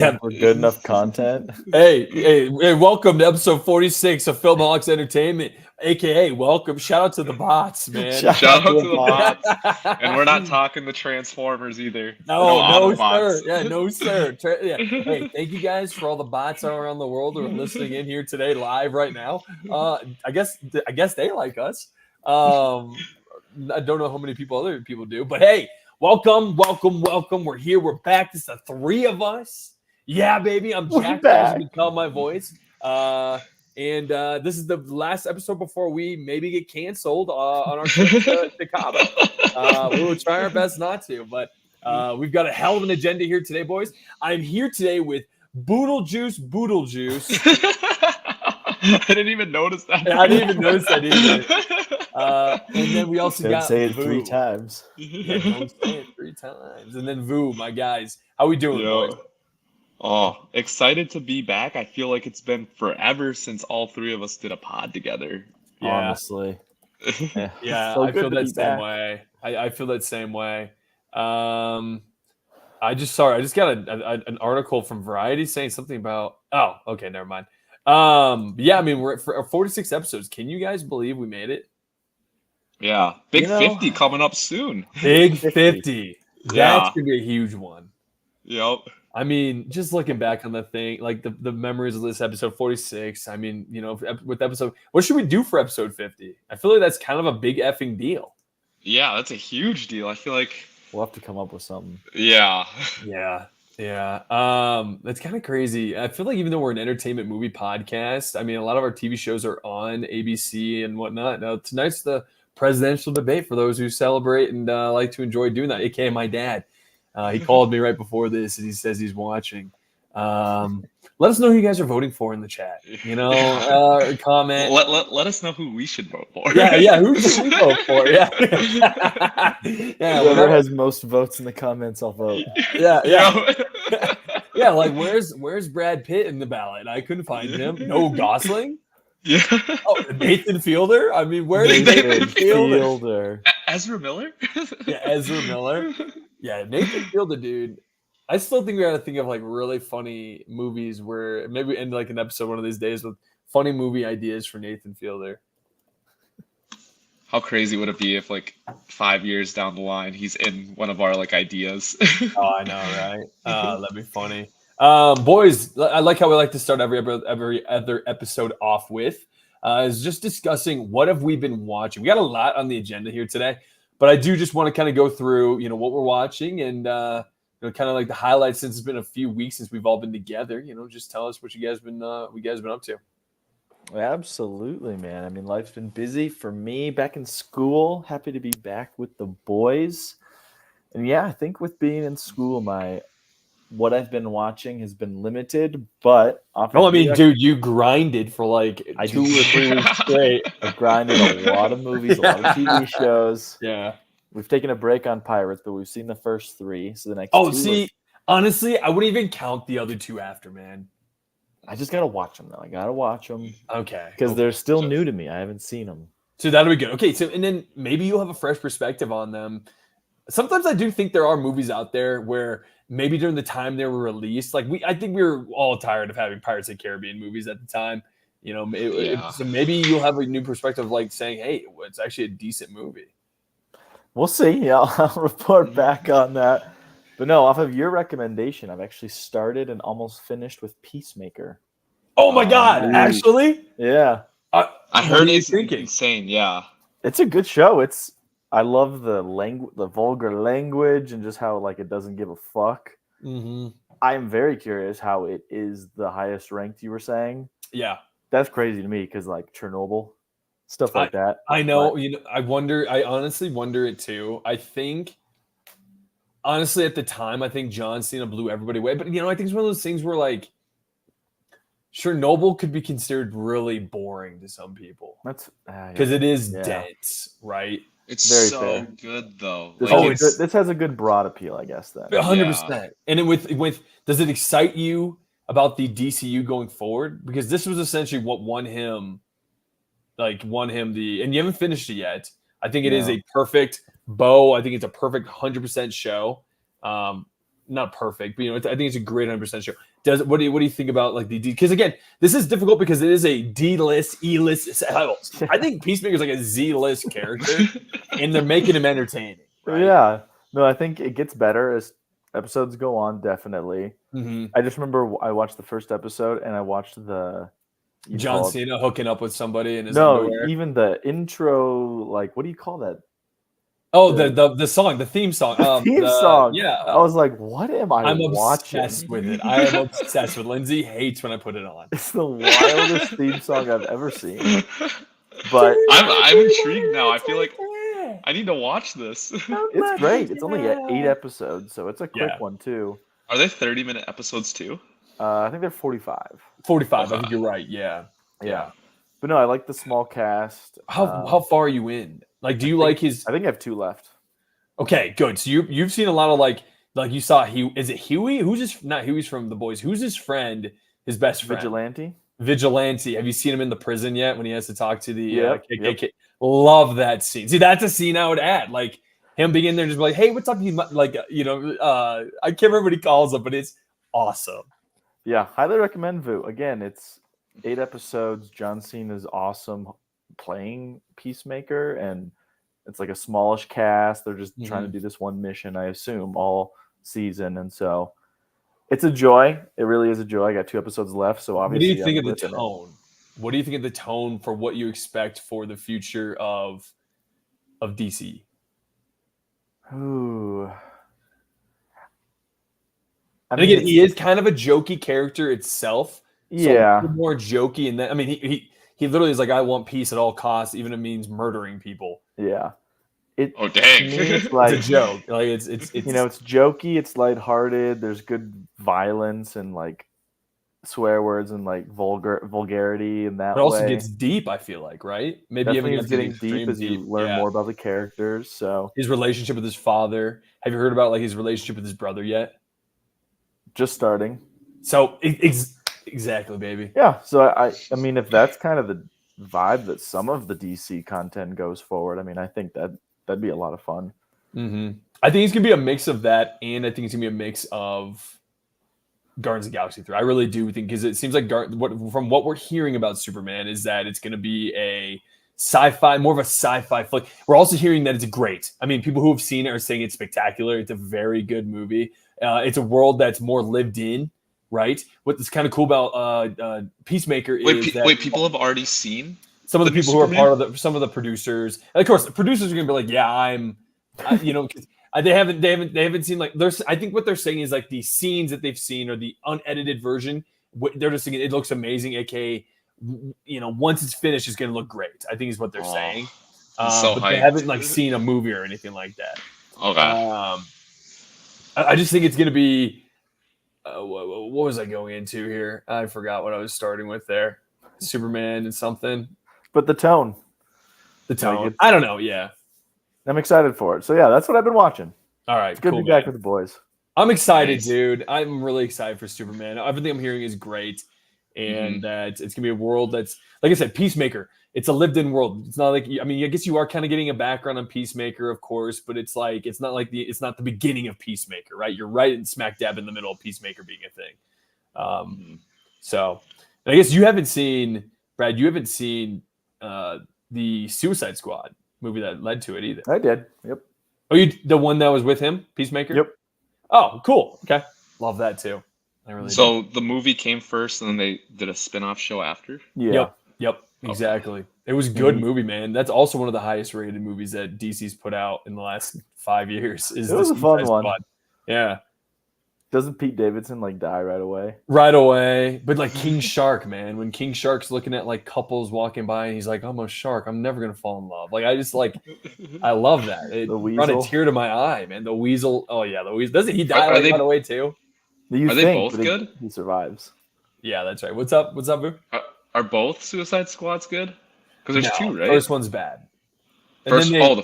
for good enough content. Hey, welcome to episode 46 of Filmaholics Entertainment, aka welcome. Shout out to the bots, man. Shout Shout out to the bots. And we're not talking the Transformers either. No, Autobots. sir. Yeah, no, sir. Hey, thank you guys for all the bots around the world who are listening in here today live right now. I guess they like us. I don't know how many other people do, but hey, welcome. We're here. We're back. It's the three of us. Yeah, baby. I'm Jack. As you can tell my voice. And this is the last episode before we maybe get canceled on our trip to Cabo. We will try our best not to, but we've got a hell of an agenda here today, boys. I'm here today with Boodle Juice. I didn't even notice that. I didn't even notice that either. And then we also got say it Vu. 3 times. Yeah, don't say it 3 times. And then Vu, my guys. How we doing, boys? Oh, excited to be back. I feel like it's been forever since all three of us did a pod together. Yeah. Honestly. Yeah, So I feel good to that be same back. way. I feel that same way. I just got an article from Variety saying something about. Oh, okay, never mind. Yeah, I mean we're at for 46 episodes. Can you guys believe we made it? Yeah, big You know- 50 coming up soon. Big 50. 50. That's Yeah. gonna be a huge one. Yep. I mean, just looking back on the thing, like the memories of this episode 46. I mean, you know, with episode, what should we do for episode 50? I feel like that's kind of a big effing deal. Yeah, that's a huge deal. I feel like, We'll have to come up with something. yeah. Yeah. That's kind of crazy. I feel like even though we're an entertainment movie podcast, I mean, a lot of our TV shows are on ABC and whatnot. Now, tonight's the presidential debate for those who celebrate and like to enjoy doing that, aka my dad. He called me right before this and he says he's watching. Let us know who you guys are voting for in the chat. You know, comment. Let us know who we should vote for. Yeah. Who should we vote for? Yeah. Whoever has most votes in the comments, I'll vote. Yeah. Yeah. Yeah, like where's Brad Pitt in the ballot? I couldn't find him. No Gosling. Yeah. Oh, Nathan Fielder. I mean, where's Nathan Nathan Fielder? Fielder. Ezra Miller? Yeah, Ezra Miller. Yeah, Nathan Fielder, dude. I still think we got to think of like really funny movies where maybe end like an episode one of these days with funny movie ideas for Nathan Fielder. How crazy would it be if like 5 years down the line he's in one of our like ideas? Oh, I know, right? That'd be funny. Boys, I like how we like to start every other episode off with is just discussing what have we been watching. We got a lot on the agenda here today, but I do just want to kind of go through, you know, what we're watching and you know, kind of like the highlights since it's been a few weeks since we've all been together. You know, just tell us what you guys been up to. Absolutely, man. I mean, life's been busy for me. Back in school, happy to be back with the boys. And yeah, I think with being in school, what I've been watching has been limited, but Oh, I mean, dude, you grinded for like I 2 or 3 weeks straight. I've grinded a lot of movies, a lot of TV shows. Yeah. We've taken a break on Pirates, but we've seen the first 3. So the next Oh, 2 see, honestly, I wouldn't even count the other 2 after, man. I just gotta watch them though. I gotta watch them Okay. because they're still new to me. I haven't seen them. So that'll be good. Okay, so and then maybe you'll have a fresh perspective on them. Sometimes I do think there are movies out there where maybe during the time they were released, like I think we were all tired of having Pirates of the Caribbean movies at the time. You know, so maybe you'll have a new perspective, like saying, "Hey, it's actually a decent movie." We'll see. Yeah, I'll report back on that. But no, off of your recommendation, I've actually started and almost finished with Peacemaker. Oh my God! Dude. Actually, Yeah, I what heard are you it's thinking? insane. Yeah. it's a good show. I love the vulgar language, and just how like it doesn't give a fuck. Mm-hmm. I am very curious how it is the highest ranked. You were saying Yeah, that's crazy to me because like Chernobyl, stuff like that. I know. But You know, I honestly wonder it too. I think, honestly, at the time, I think John Cena blew everybody away. But you know, I think it's one of those things where like Chernobyl could be considered really boring to some people that's because it is Yeah. dense, right? It's Very so fair. good though. This, Like, Oh, has a good broad appeal, I guess. Then 100%. And then with does it excite you about the DCU going forward? Because this was essentially what won him the, and you haven't finished it yet. I think it is No. a perfect bow. I think it's a perfect 100% show. Not perfect, but you know, I think it's a great 100% show. what do you think about like the D? Because again, this is difficult because it is a D-list, E-list. I think Peacemaker's like a Z-list character, and they're making him entertaining. Right? Yeah. No, I think it gets better as episodes go on. Definitely. Mm-hmm. I just remember I watched the first episode and I watched the John Cena hooking up with somebody in his no, underwear. even the intro. Like, what do you call that? Oh, the song, the theme song. Theme song. Yeah. I was like, what am I watching? Obsessed with it. I am obsessed with it. Lindsay hates when I put it on. It's the wildest theme song I've ever seen. But I'm intrigued now. I feel like I need to watch this. it's great. It's only 8 episodes, so it's a quick one too. Are they 30-minute episodes too? I think they're 45. 45. I think you're right. Yeah. But no, I like the small cast. How far are you in? Like, do you like his? I think I have 2 left. Okay, good. So you've seen a lot of like you saw is it Huey? Who's his? Not Huey's from The Boys. Who's his friend? His best friend. Vigilante. Have you seen him in the prison yet when he has to talk to the KKK? Yep. Love that scene. See, that's a scene I would add. Like him being in there and just be like, hey, what's up? Like, I can't remember what he calls him, but it's awesome. Yeah, highly recommend Vu. Again, it's 8 episodes. John Cena is awesome playing Peacemaker, and it's like a smallish cast. They're just trying to do this one mission, I assume, all season. And so it's a joy. It really is a joy. I got 2 episodes left. So obviously, what do you think of the tone? What do you think of the tone for what you expect for the future of DC? Ooh. And again, he is kind of a jokey character itself. Yeah. So more jokey. And then, I mean, he literally is like, I want peace at all costs, even if it means murdering people. Yeah. Dang. It's like it's a joke. Like it's it's jokey, it's lighthearted, there's good violence and like swear words and like vulgarity in that way. It also gets deep, I feel like, right? Maybe definitely it's getting deep as you learn more about the characters. So his relationship with his father. Have you heard about like his relationship with his brother yet? Just starting. So exactly, baby. Yeah. So I mean, if that's kind of the vibe that some of the DC content goes forward, I mean, I think that'd be a lot of fun. Mm-hmm. I think it's gonna be a mix of that, and I think it's gonna be a mix of Guardians of the Galaxy 3. I really do think, because it seems like from what we're hearing about Superman is that it's gonna be a sci-fi, more of a sci-fi flick. We're also hearing that it's great. I mean, people who have seen it are saying it's spectacular. It's a very good movie. It's a world that's more lived in, right? What's kind of cool about Peacemaker is that people have already seen some of the people Superman? Who are part of some of the producers. And of course, the producers are gonna be like, yeah, because they haven't seen like there's. I think what they're saying is like the scenes that they've seen or the unedited version. They're just thinking it looks amazing. AKA, once it's finished, it's gonna look great. I think is what they're saying. But they haven't like seen a movie or anything like that. Okay. I just think it's gonna be. What was I going into here? I forgot what I was starting with there. Superman and something. But the tone. Like I don't know. Yeah. I'm excited for it. So yeah, that's what I've been watching. All right. It's good to be back with the boys. I'm excited, dude. I'm really excited for Superman. Everything I'm hearing is great. And it's going to be a world that's, like I said, Peacemaker. It's a lived-in world. It's not like, I mean, I guess you are kind of getting a background on Peacemaker, of course, but it's like, it's not the beginning of Peacemaker, right? You're right in smack dab in the middle of Peacemaker being a thing. So, and I guess you haven't seen, Brad, the Suicide Squad movie that led to it either. I did. Yep. Oh, the one that was with him, Peacemaker? Yep. Oh, cool. Okay. Love that too. I really do. The movie came first and then they did a spin-off show after? Yeah. Yep. Exactly. It was a good movie, man. That's also one of the highest rated movies that DC's put out in the last 5 years. It was a fun one. Yeah. Doesn't Pete Davidson like die right away? Right away. But like King Shark, man, when King Shark's looking at like couples walking by and he's like, I'm a shark, I'm never gonna fall in love. Like I just like I love that. It brought a tear to my eye, man. The weasel. Oh yeah, the weasel. Doesn't he die right away too? Are they both good? He survives. Yeah, that's right. What's up, Boo? Are both Suicide Squads good? Because there's 2, right? First one's bad. The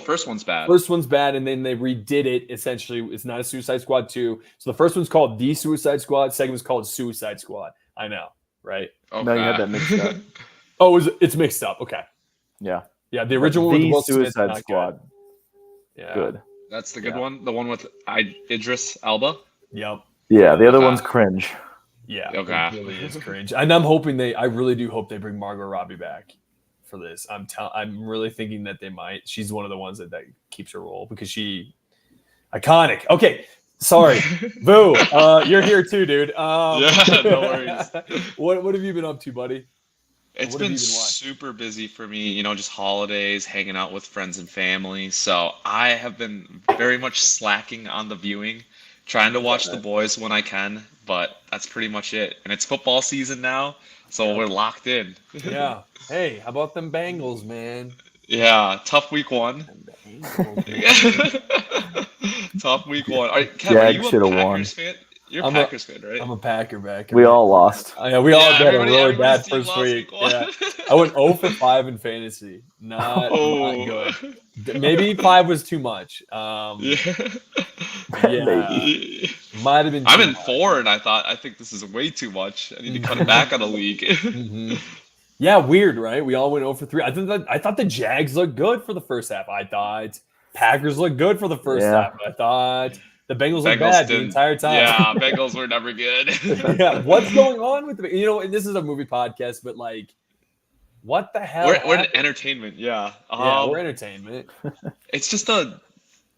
first one's bad. First one's bad, and then they redid it. Essentially, it's not a Suicide Squad 2. So the first one's called The Suicide Squad. Second one's called Suicide Squad. I know, right? Okay. No, you had that mixed up. It's mixed up. Okay. Yeah. Yeah, the original one was Suicide Squad. Good. Yeah. Good. That's the good one. The one with Idris Elba. Yep. Yeah, the other one's cringe. Yeah, Okay. it really is cringe. And I'm hoping I really do hope they bring Margot Robbie back for this. I'm really thinking that they might. She's one of the ones that keeps her role because she iconic. Okay, sorry, Boo. You're here too, dude. Yeah, no worries. What have you been up to, buddy? It's What have been you been watching? super busy for me, just holidays, hanging out with friends and family. So I have been very much slacking on the viewing, trying to watch The Boys when I can, but that's pretty much it. And it's football season now, so we're locked in. Yeah. Hey, how about them Bengals, man? Yeah, tough week one. Tough week one. Kev, are Jag you a shoulda won. Packers fan? You're a I'm Packers fan, right? I'm a Packer backer. We man. all lost. Yeah, we all Yeah, had a really everybody's bad team first lost week. week one. Yeah. I went 0 for 5 in fantasy. Not good. Maybe 5 was too much. Yeah. Maybe. Might have been. I'm too in much. 4, and I think this is way too much. I need to cut it back on a league. Mhm. Yeah, weird, right? We all went 0 for 3. I thought the Jags looked good for the first half. I thought Packers looked good for the first half. I thought the Bengals looked bad the entire time. Yeah, Bengals were never good. Yeah, what's going on with the? And this is a movie podcast, but like, what the hell? We're entertainment, yeah. Yeah, we're entertainment. It's just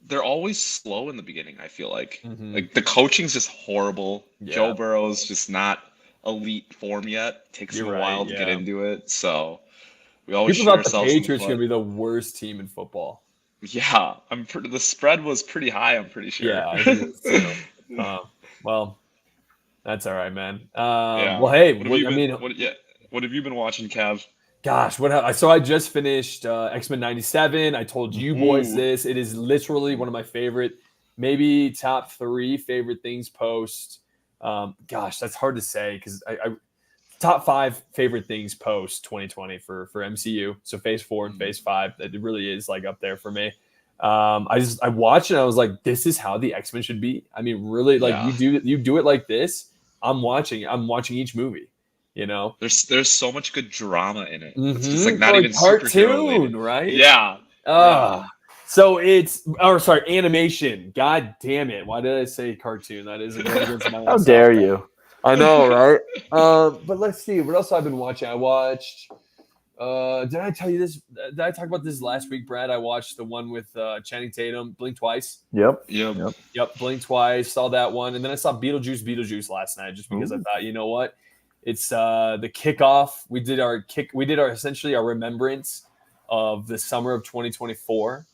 they're always slow in the beginning, I feel like. Mhm. Like the coaching's just horrible. Yeah. Joe Burrow's just not elite form yet. Takes him You're a right, while to get yeah. into it. So we always People shoot thought the ourselves in the Patriots were foot. gonna be the worst team in football. Yeah, the spread was pretty high, I'm pretty sure. Yeah, I think it's too. Well, that's all right, man. Yeah. Well, hey, What have you been watching, Cav? Gosh, so I just finished X-Men 97. I told you boys Ooh. this. It is literally one of my favorite, maybe top 3 favorite things post. Gosh, that's hard to say because I top 5 favorite things post 2020 for MCU. So Phase 4 and Phase 5. It really is like up there for me. I watched it and I was like, this is how the X-Men should be. I mean, really, like Yeah. you do it like this. I'm watching each movie. There's so much good drama in it. Mhm. It's just like not For a even superhero cartoon, related. right? Yeah. So animation. God damn it! Why did I say cartoon? That is against my. How dare you? I know, right? But let's see. What else I've been watching? I watched. Did I tell you this? Did I talk about this last week, Brad? I watched the one with Channing Tatum. Blink twice. Yep. Yep. Blink twice. Saw that one, and then I saw Beetlejuice last night, just because I thought, you know what? It's the kickoff. We did our essentially our remembrance of the summer of 2024,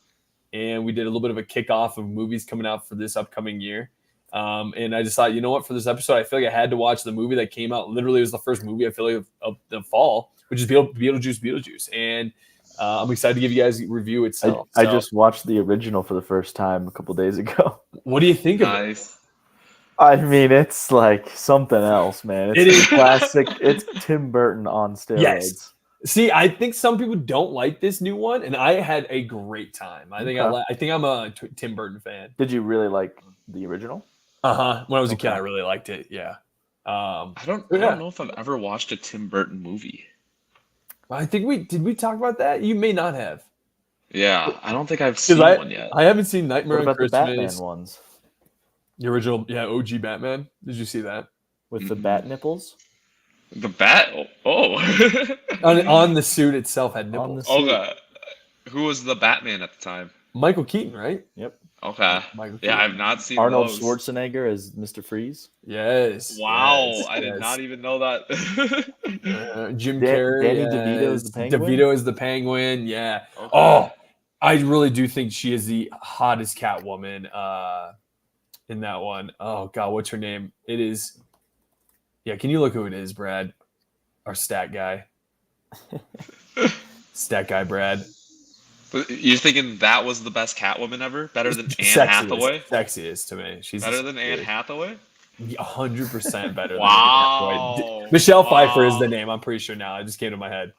and we did a little bit of a kickoff of movies coming out for this upcoming year. And I just thought, you know what? For this episode, I feel like I had to watch the movie that came out. Literally, it was the first movie I feel like of the fall, which is Beetlejuice. And I'm excited to give you guys a review itself. I just watched the original for the first time a couple days ago. What do you think of it? Nice. I mean, it's like something else, man. It is classic. It's Tim Burton on steroids. Yes. See, I think some people don't like this new one, and I had a great time. I think I'm a Tim Burton fan. Did you really like the original? When I was a kid, I really liked it. Yeah. I don't know if I've ever watched a Tim Burton movie. I think did we talk about that? You may not have. Yeah, I don't think I've seen one yet. I haven't seen Nightmare What on about the Christmas. Batman ones The original, OG Batman. Did you see that? with the bat nipples? The bat? Oh. On the suit itself had nipples. Okay. Who was the Batman at the time? Michael Keaton, right? Yep. Okay. Michael Yeah, Keaton. I've not seen Arnold those. Schwarzenegger as Mr. Freeze. Yes. Wow, yes, I did yes. not even know that. Jim Dan- Carrey. Danny yes. DeVito is the penguin? DeVito is the penguin. Yeah. Okay. Oh, I really do think she is the hottest Catwoman in that one. Oh God, what's her name? It is. Yeah, can you look who it is, Brad? Our stat guy. Stat guy, Brad. But you're thinking that was the best Catwoman ever? Better than Anne Sexiest. Hathaway? Sexiest to me. She's Better than Anne sexiest. Hathaway? 100% better. Wow. Than Anne Hathaway. Michelle Wow. Pfeiffer is the name. I'm pretty sure now. It just came to my head.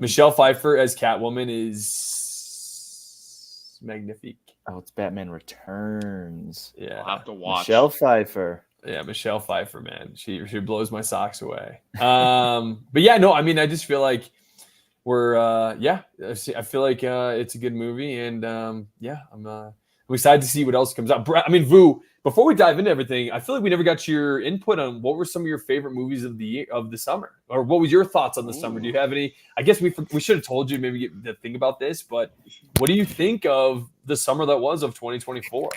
Michelle Pfeiffer as Catwoman is magnifique. Oh, it's Batman Returns. Yeah. I'll have to watch. Michelle Pfeiffer. Yeah, Michelle Pfeiffer, man. She blows my socks away. But yeah, no, I mean, I just feel like I feel like it's a good movie, and I'm I'm excited to see what else comes out. I mean, Vu, before we dive into everything, I feel like we never got your input on what were some of your favorite movies of the summer, or what was your thoughts on the summer? Do you have any? I guess we should have told you maybe to think about this, but what do you think of the summer that was of 2024?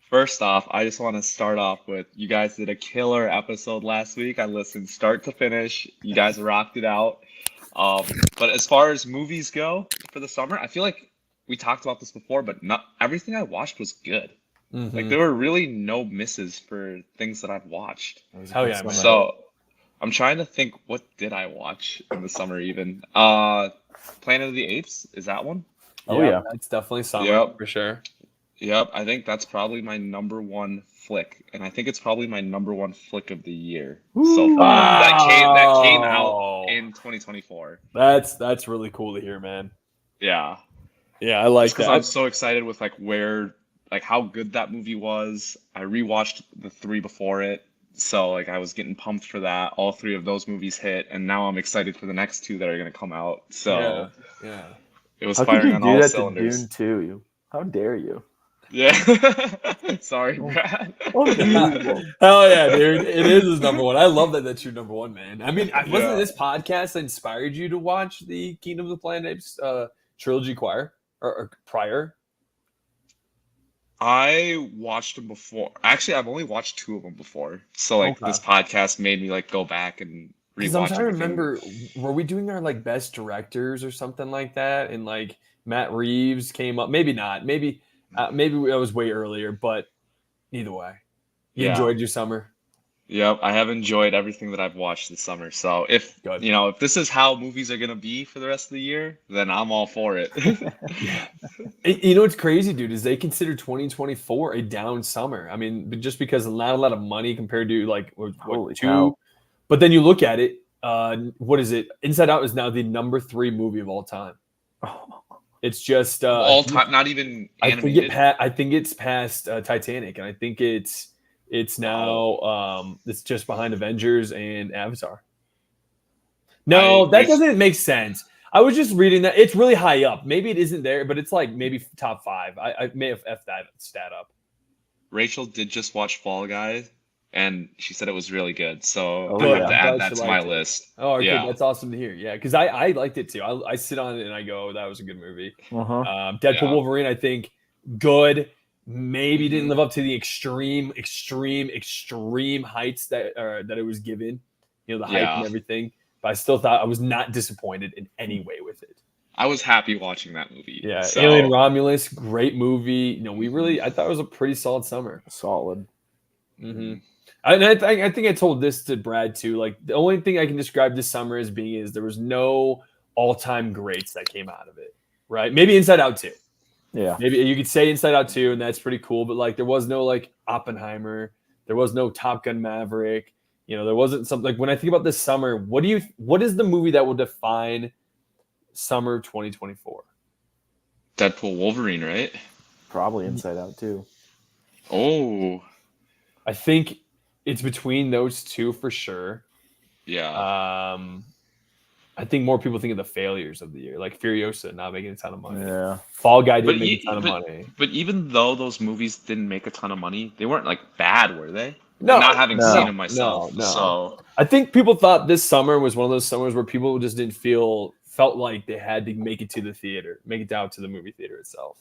First off, I just want to start off with you guys did a killer episode last week. I listened start to finish. You guys rocked it out. But as far as movies go for the summer, I feel like we talked about this before, but not everything I watched was good. Like there were really no misses for things that I've watched. Hell yeah, man. So I'm trying to think, what did I watch in the summer even? Planet of the Apes, is that one? Oh yeah. That's definitely summer for sure. Yep, I think that's probably my number one flick, and I think it's probably my number one flick of the year so far. That came out in 2024. That's really cool to hear, man. Yeah, I like that. I'm so excited with how good that movie was. I rewatched the 3 before it, so like I was getting pumped for that. All 3 of those movies hit, and now I'm excited for the next 2 that are gonna come out. So yeah. It was How firing could on you do all that cylinders. to Dune 2? How dare you? Yeah. Sorry, Brad. Hell yeah, dude. It is his number one. I love that that's your number one, man. I mean, wasn't this podcast that inspired you to watch the Kingdom of the Planet Apes trilogy or prior? I watched them before. Actually, I've only watched 2 of them before. So this podcast made me go back and Because I'm rewatch trying to everything. remember, were we doing our best directors or something like that? And Matt Reeves came up. Maybe not. Maybe that was way earlier. But either way, you enjoyed your summer. Yep, I have enjoyed everything that I've watched this summer. So if this is how movies are gonna be for the rest of the year, then I'm all for it. You know what's crazy, dude, is they consider 2024 a down summer. I mean, just because not a lot of money compared to Holy 2. cow. But then you look at it, what is it? Inside Out is now the number 3 movie of all time. It's just all time, not even animated. I think it's past Titanic, and I think it's now it's just behind Avengers and Avatar. No, that doesn't make sense. I was just reading that it's really high up. Maybe it isn't there, but it's maybe top 5. I may have effed that stat up. Rachel did just watch Fall Guy, and she said it was really good. So I have to add that to my list. Oh, okay, that's awesome to hear. Yeah, because I liked it too. I sit on it and I go, that was a good movie. Deadpool Wolverine, I think, good. Maybe didn't live up to the extreme heights that it was given. The hype and everything. But I still thought I was not disappointed in any way with it. I was happy watching that movie. Yeah, so. Alien Romulus, great movie. I thought it was a pretty solid summer. Solid. Mm-hmm. And I think I told this to Brad too. The only thing I can describe this summer as being is there was no all-time greats that came out of it, right? Maybe Inside Out 2. Yeah. Maybe you could say Inside Out 2, and that's pretty cool. But there was no Oppenheimer. There was no Top Gun Maverick. There wasn't something when I think about this summer. What is the movie that will define summer 2024? Deadpool Wolverine, right? Probably Inside Out too. Oh, I think it's between those 2 for sure. Yeah. I think more people think of the failures of the year, like Furiosa not making a ton of money. Yeah. Fall Guy didn't make a ton of money. But even though those movies didn't make a ton of money, they weren't bad, were they? No, not having seen them myself. No. So I think people thought this summer was one of those summers where people just didn't felt like they had to make it to the theater, make it out to the movie theater itself.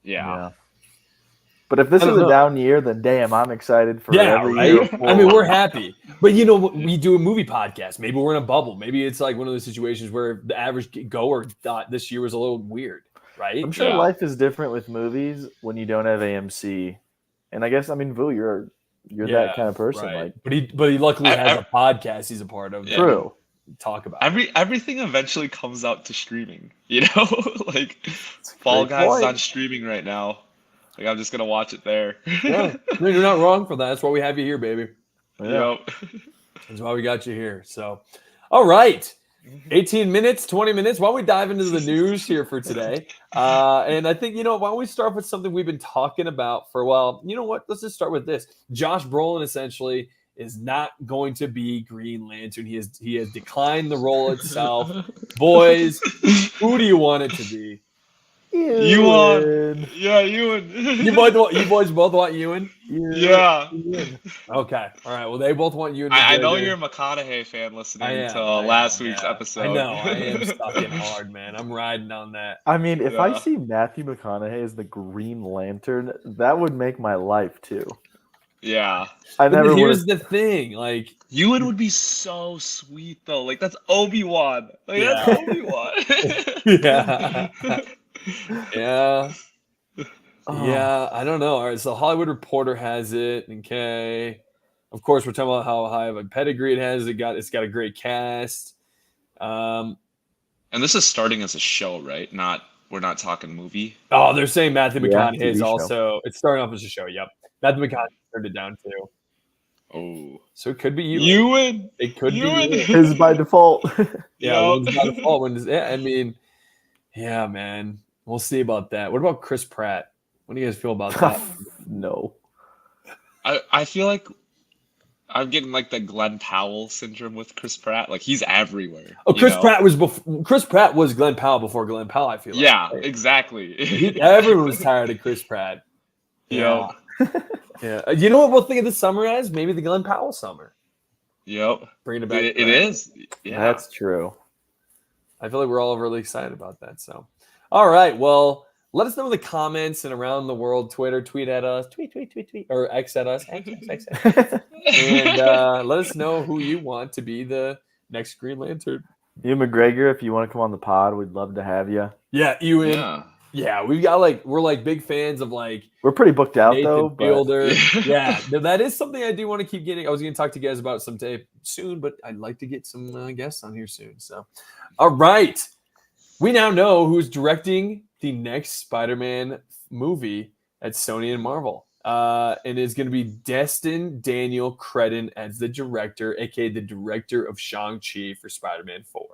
Yeah. But if this is a down year, then damn, I'm excited for every year. I mean, we're happy. But we do a movie podcast. Maybe we're in a bubble. Maybe it's one of those situations where the average goer thought this year was a little weird, right? I'm sure life is different with movies when you don't have AMC. And I guess, Vu, you're that kind of person. Right. But he luckily has a podcast he's a part of. True. Talk about everything eventually comes out to streaming. Fall Guys is on streaming right now. I'm just gonna watch it there. Yeah, you're not wrong for that. That's why we have you here, baby. Yeah. Yep. That's why we got you here. So, all right. 18 minutes, 20 minutes. Why don't we dive into the news here for today? And I think, why don't we start with something we've been talking about for a while? You know what? Let's just start with this. Josh Brolin essentially is not going to be Green Lantern. He has declined the role itself. Boys, who do you want it to be? Ewan. Ewan. Yeah, Ewan. You boys both want Ewan? Yeah. Okay. All right. Well, they both want Ewan I know McGregor. you're a McConaughey fan I listening to am. last week's Yeah. episode. I know. I am stuck in hard, man. I'm riding on that. I mean, if I Yeah. see Matthew McConaughey as the Green Lantern, that would make my life too. Yeah. I But never would. here's the thing, like Ewan would be so sweet though. Like that's Obi-Wan. Like Yeah. that's Obi-Wan. yeah. Yeah. Oh, Yeah, I don't know. All right, so Hollywood Reporter has it. Okay, of course we're talking about how high of a pedigree it has. It's got a great cast. And this is starting as a show, right? We're not talking movie. Oh, they're saying Matthew Yeah, McConaughey TV is show. also. It's starting off as a show. Yep, Matthew McConaughey turned it down too. Oh. So it could be you. Ewan. It could Ewan. be you. his by default. Yeah, Yep. when's by default? When does? Yeah, I mean, yeah, man. We'll see about that. What about Chris Pratt? What do you guys feel about that? No. I feel like I'm getting like the Glenn Powell syndrome with Chris Pratt. Like he's everywhere. Oh, Chris Chris Pratt was Glenn Powell before Glenn Powell. I feel like. Yeah, exactly. Everyone was tired of Chris Pratt. Yep. Yeah. You know what we'll think of this summer as? Maybe the Glenn Powell summer. Yep. Bringing it back. It is. Yeah. That's true. I feel like we're all really excited about that. So, all right. Well, let us know in the comments and around the world. Twitter, tweet at us. Tweet. Or X at us. X. And let us know who you want to be the next Green Lantern. You McGregor, if you want to come on the pod, we'd love to have you. Yeah, Ewan. Yeah. Yeah, we're big fans of like We're pretty booked out Nathan though. But Fielder. Yeah, no, that is something I do want to keep getting. I was going to talk to you guys about someday soon, but I'd like to get some guests on here soon. So, all right, we now know who's directing the next Spider-Man movie at Sony and Marvel, and it's going to be Destin Daniel Cretton as the director, aka the director of Shang-Chi for Spider-Man 4.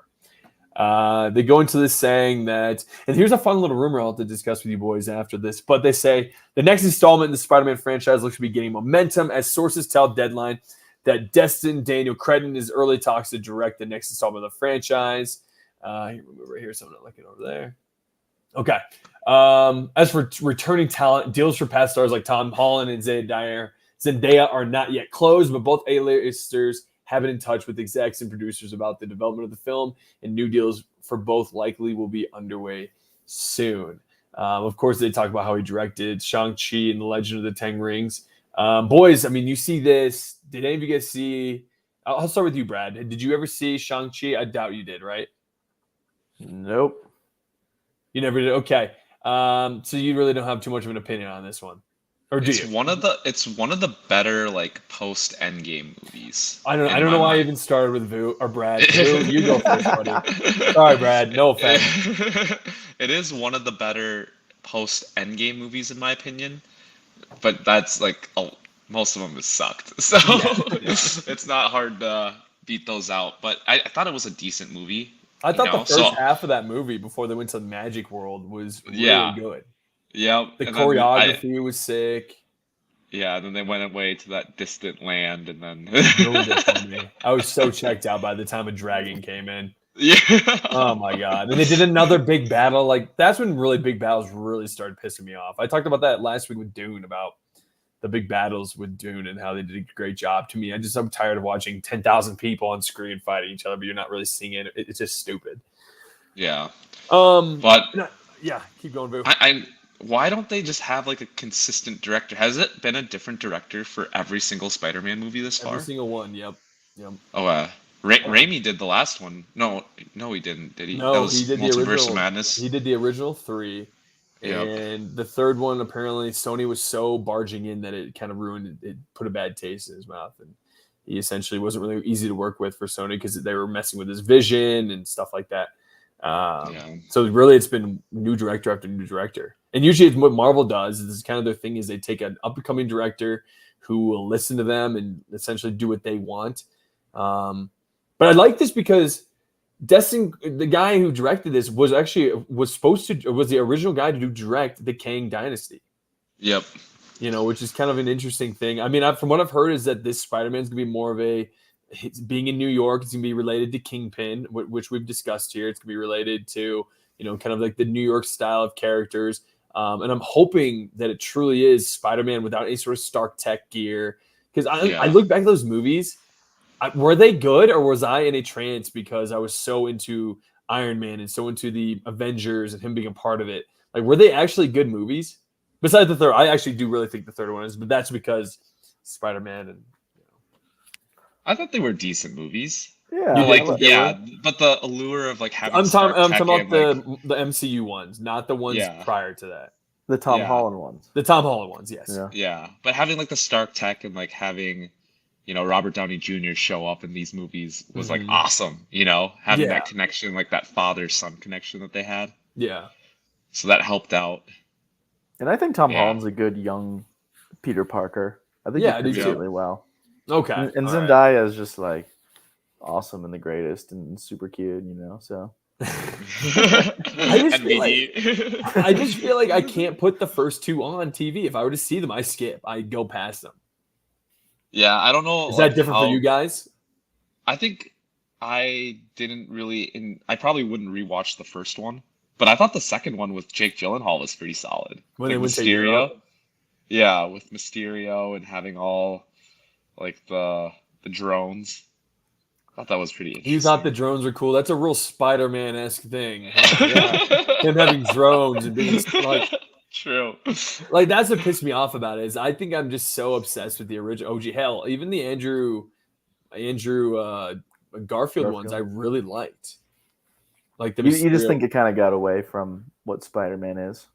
They go into this saying that, and here's a fun little rumor I'll have to discuss with you boys after this, but they say the next installment in the Spider-Man franchise looks to be gaining momentum as sources tell Deadline that Destin Daniel Cretton is early talks to direct the next installment of the franchise. Right here, someone looking over there. Okay. As for returning talent, deals for past stars like Tom Holland and Zendaya are not yet closed, but both A-listers have been in touch with execs and producers about the development of the film, and new deals for both likely will be underway soon. Of course, they talk about how he directed Shang-Chi and the Legend of the Ten Rings. Boys, I mean, you see this. Did any of you guys see? I'll start with you, Brad. Did you ever see Shang-Chi? I doubt you did, right? nope. You never did? Okay. So you really don't have too much of an opinion on this one. Or do It's you? one of the better like post Endgame movies. I don't know why I even started with Vu or Brad. Vu, you go first, buddy. Sorry, Brad. No offense. It is one of the better post Endgame movies in my opinion, but that's like most of them have sucked, so it's not hard to beat those out. But I thought it was a decent movie. I thought the first half of that movie before they went to the Magic World was really good. Yeah, The choreography was sick. Yeah, then they went away to that distant land, and then Ruined it for me. I was so checked out by the time a dragon came in. Yeah. Oh my god! And they did another big battle. Like that's when really big battles really started pissing me off. I talked about that last week with Dune about the big battles with Dune and how they did a great job. To me, I'm tired of watching 10,000 people on screen fighting each other, but you're not really seeing it. It's just stupid. Yeah. But yeah, keep going, Boo. Why don't they just have like a consistent director? Has it been a different director for every single Spider-Man movie this far? Every single one. Yep. Oh, Raimi did the last one. No, he didn't. Did he? No, that was he did the Multiverse original. of Madness. He did the original 3, and the third one apparently Sony was so barging in that it kind of ruined it. It put a bad taste in his mouth, and he essentially wasn't really easy to work with for Sony because they were messing with his vision and stuff like that. So really, it's been new director after new director. And usually what Marvel does is kind of their thing is they take an up-and-coming director who will listen to them and essentially do what they want. But I like this because Destin, the guy who directed this, was the original guy to direct the Kang Dynasty. Yep. Which is kind of an interesting thing. I mean, from what I've heard is that this Spider-Man is going to be more of being in New York. It's going to be related to Kingpin, which we've discussed here. It's going to be related to kind of like the New York style of characters. And I'm hoping that it truly is Spider-Man without any sort of Stark Tech gear. Because I look back at those movies, were they good, or was I in a trance because I was so into Iron Man and so into the Avengers and him being a part of it? Like, were they actually good movies? Besides the third, I actually do really think the third one is, but that's because Spider-Man and I thought they were decent movies. Yeah, You But, did? like, yeah, but the allure of like having I'm Stark talking Tech about and like the MCU ones, not the ones yeah, prior to that. the Tom yeah, Holland ones. The Tom Holland ones, yes. Yeah. yeah, but having like the Stark Tech and like having Robert Downey Jr. show up in these movies was like Mhm. awesome. Having Yeah. that connection, like that father-son connection that they had. Yeah. So that helped out. And I think Tom Yeah. Holland's a good young Peter Parker. I think Yeah, I he do fits too. really well. Okay. And all right. Zendaya is just like awesome and the greatest and super cute, so. I just feel NBD. I just feel like I can't put the first two on TV. If I were to see them, I skip. I go past them. Yeah, I don't know. Is like, that different for how- you guys? I think I didn't really, I probably wouldn't rewatch the first one, but I thought the second one with Jake Gyllenhaal was pretty solid. When Like they went to Mysterio. Europe? Yeah, with Mysterio and having all like the drones. I thought that was pretty interesting. You thought the drones were cool. That's a real Spider-Man-esque thing. Yeah. Him having drones and being like, True. like that's what pissed me off about it is I think I'm just so obsessed with the original OG. Hell, even the Andrew Garfield ones I really liked. Like the You just Mysterio- think it kind of got away from what Spider-Man is.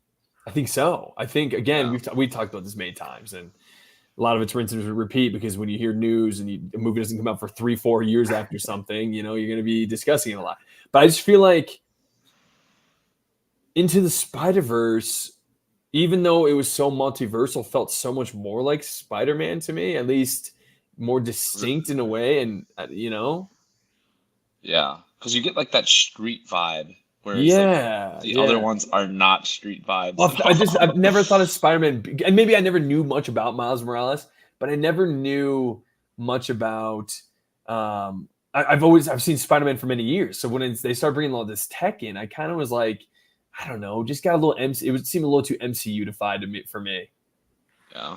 I think so. I think again Yeah. we've talked about this many times, and a lot of it's rinse and repeat because when you hear news and a movie doesn't come out for 3-4 years after something, you're going to be discussing it a lot. But I just feel like Into the Spider-Verse, even though it was so multiversal, felt so much more like Spider-Man to me, at least more distinct in a way, and Yeah, because you get like that street vibe, whereas yeah, like, the other ones are not street vibes. Well, at I've all. never thought of Spider-Man, and maybe I never knew much about Miles Morales, but I never knew much about. I've seen Spider-Man for many years, so when they start bringing all this tech in, I kind of was like, I don't know, just got a little it would seem a little too MCU-ified to me for me. Yeah,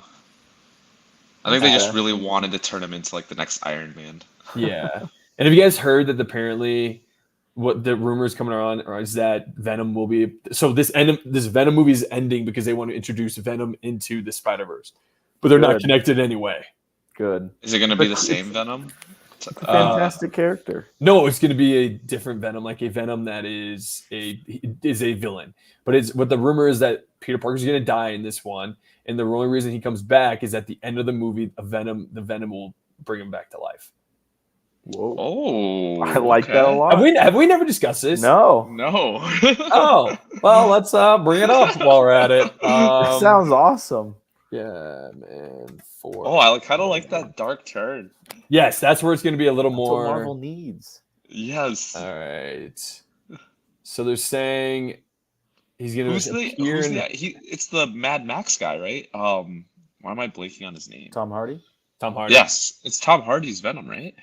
I think they just really wanted to turn him into like the next Iron Man. Yeah, and have you guys heard that apparently? What the rumors coming around is that Venom will be this Venom movie is ending because they want to introduce Venom into the Spider-Verse, but they're not Good. connected anyway. Good. Is it going to be the same Venom? Fantastic character. No, it's going to be a different Venom, like a Venom that is a villain. But it's what the rumor is that Peter Parker's going to die in this one, and the only reason he comes back is at the end of the movie, the Venom will bring him back to life. Whoa. Oh, I like that a okay. lot. Have we never discussed this? No. No. Oh, well, let's bring it up while we're at it. It sounds awesome. Yeah, man. 4. Oh, I kind of like that dark turn. Yes, that's where it's going to be a little That's more. what Marvel needs. Yes. All right. So they're saying he's going to Who's appear in that? It's the Mad Max guy, right? Why am I blanking on his name? Tom Hardy. Tom Hardy. Yes, it's Tom Hardy's Venom, right?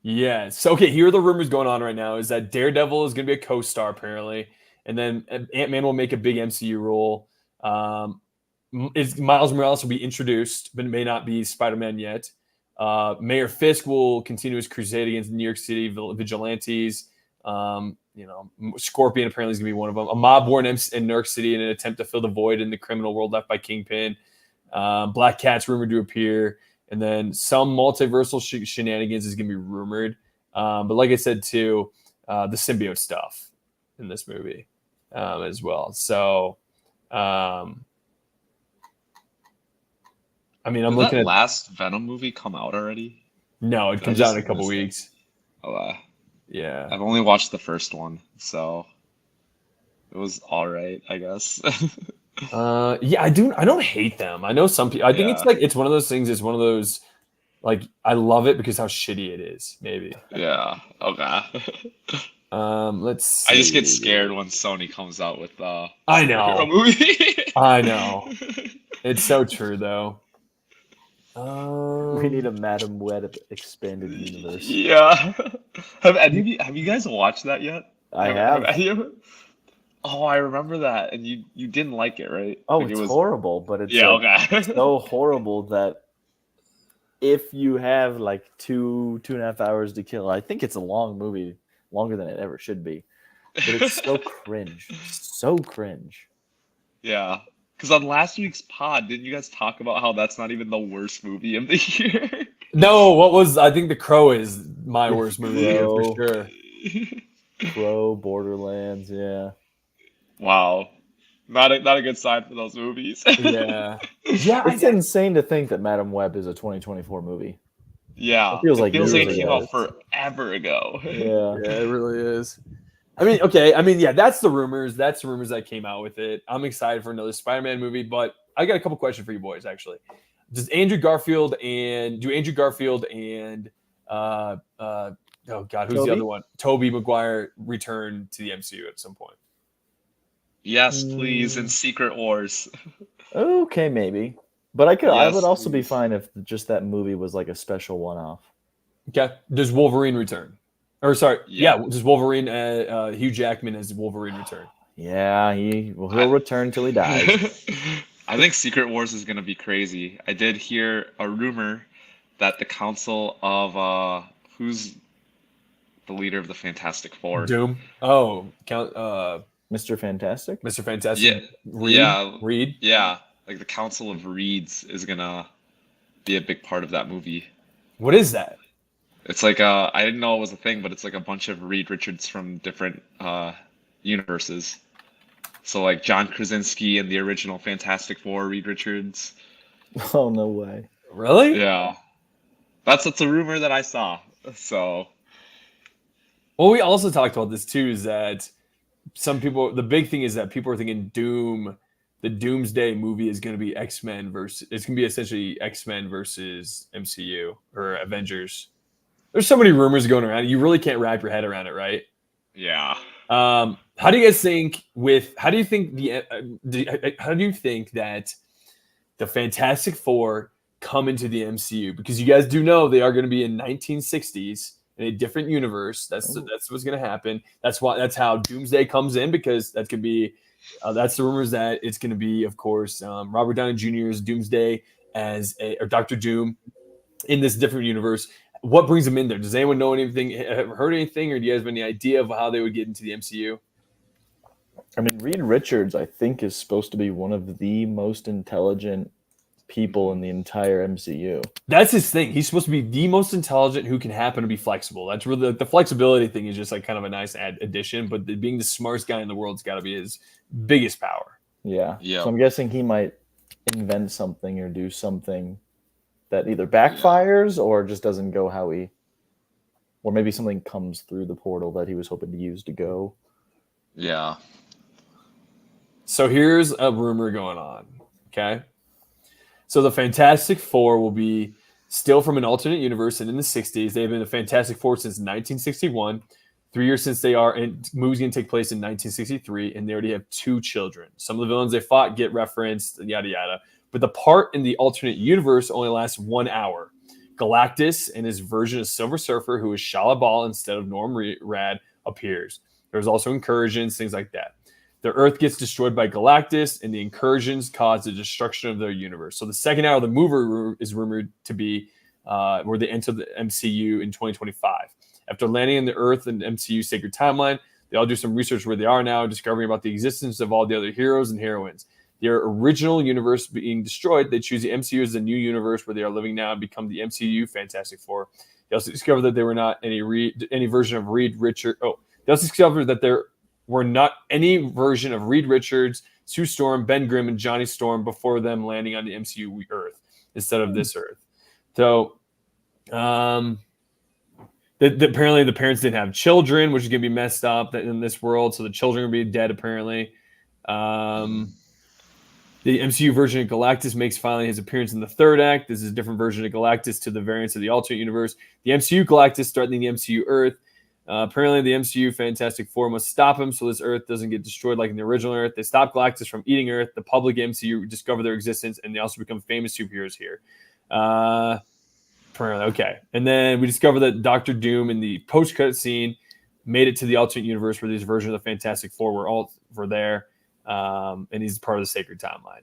Yeah. So, okay, here are the rumors going on right now is that Daredevil is going to be a co-star, apparently. And then Ant-Man will make a big MCU role. Miles Morales will be introduced, but may not be Spider-Man yet. Mayor Fisk will continue his crusade against New York City vigilantes. Scorpion apparently is going to be one of them. A mob war in New York City in an attempt to fill the void in the criminal world left by Kingpin. Black Cat's rumored to appear. And then some multiversal shenanigans is going to be rumored. But like I said, too, the symbiote stuff in this movie as well. So, I'm Did looking that at last Venom movie come out already? No, it Did I comes out in just a couple miss it? weeks. Oh, Yeah. I've only watched the first one, so it was all right, I guess. Yeah, I don't hate them. I know some people. I think it's Yeah. like it's one of those things. It's one of those like I love it because how shitty it is. Maybe. Yeah. Okay. Let's see. I just get scared when Sony comes out with I know. superhero movie. I know. It's so true though. We need a Madam Web expanded universe. Yeah. Have you guys watched that yet? I have. Oh, I remember that, and you didn't like it, right? Oh, Like, it's it was. horrible, but it's Yeah. like Okay. so horrible that if you have like 2.5 hours to kill, I think it's a long movie, longer than it ever should be. But it's so cringe. So cringe. Yeah. Because on last week's pod, didn't you guys talk about how that's not even the worst movie of the year? No, I think The Crow is my worst movie here for Crow. sure. Crow, Borderlands, yeah. Wow. Not a good sign for those movies. Yeah. Yeah. It's insane to think that Madam Web is a 2024 movie. Yeah. It feels like it years came ago. out forever ago. Yeah. Yeah, it really is. I mean, okay. I mean, yeah, that's the rumors. That's the rumors that came out with it. I'm excited for another Spider-Man movie, but I got a couple questions for you boys, actually. Do Andrew Garfield and oh God, who's Tobey? the other one? Tobey Maguire return to the MCU at some point? Yes, please, in Secret Wars. Okay, maybe. But I Yes, would also be please. fine if just that movie was like a special one-off. Okay. Does Wolverine return? Or sorry, Yeah. does Wolverine Hugh Jackman as Wolverine return? Yeah, he'll return till he dies. I think Secret Wars is gonna be crazy. I did hear a rumor that the Council of who's the leader of the Fantastic Four? Doom. Oh, Mr. Fantastic? Mr. Fantastic. Yeah, Reed. Yeah, like the Council of Reeds is gonna be a big part of that movie. What is that? It's like I didn't know it was a thing, but it's like a bunch of Reed Richards from different universes. So like John Krasinski and the original Fantastic Four, Reed Richards. Oh, no way. Really? Yeah, that's a rumor that I saw. So Well, we also talked about this too. Is that some people? The big thing is that people are thinking Doom. The Doomsday movie is going to be X-Men versus. It's going to be essentially X-Men versus MCU or Avengers. There's so many rumors going around. You really can't wrap your head around it, right? yeah. How do you guys think? How do you think that the Fantastic Four come into the MCU? Because you guys do know they are going to be in 1960s in a different universe. That's what's going to happen. That's how Doomsday comes in, because that could be. That's the rumors that it's going to be, of course, Robert Downey Jr.'s Doomsday or Doctor Doom in this different universe. What brings them in there? Does anyone know anything? Have heard anything, or do you guys have any idea of how they would get into the MCU? I mean, Reed Richards, I think, is supposed to be one of the most intelligent people in the entire MCU. That's his thing. He's supposed to be the most intelligent who can happen to be flexible. That's really the flexibility thing is just like kind of a nice addition, but being the smartest guy in the world's got to be his biggest power. Yeah. Yeah. So I'm guessing he might invent something or do something that either backfires or just doesn't go how he, or maybe something comes through the portal that he was hoping to use to go. Yeah. So here's a rumor going on. Okay. So the Fantastic Four will be still from an alternate universe, and in the 60s. They've been the Fantastic Four since 1961. 3 years since they are, and the movie's going to take place in 1963, and they already have 2 children. Some of the villains they fought get referenced, yada, yada. But the part in the alternate universe only lasts 1 hour. Galactus and his version of Silver Surfer, who is Shala Bal instead of Norm Rad, appears. There's also incursions, things like that. The Earth gets destroyed by Galactus, and the incursions cause the destruction of their universe. So the second hour of the movie is rumored to be where they enter the MCU in 2025. After landing on the Earth and MCU sacred timeline, they all do some research where they are now, discovering about the existence of all the other heroes and heroines. Their original universe being destroyed, they choose the MCU as the new universe where they are living now and become the MCU Fantastic Four. They also discovered that there were not any version of Reed Richards. Oh, they also discovered that there were not any version of Reed Richards, Sue Storm, Ben Grimm, and Johnny Storm before them landing on the MCU Earth instead of this Earth. So, apparently the parents didn't have children, which is going to be messed up in this world. So the children will be dead, apparently. The MCU version of Galactus makes finally his appearance in the third act. This is a different version of Galactus to the variants of the alternate universe. The MCU Galactus threatening the MCU Earth. Apparently, the MCU Fantastic Four must stop him so this Earth doesn't get destroyed like in the original Earth. They stop Galactus from eating Earth. The public MCU discover their existence, and they also become famous superheroes here. Apparently, okay. And then we discover that Doctor Doom in the post-credit scene made it to the alternate universe where these versions of the Fantastic Four were there, and he's part of the Sacred Timeline.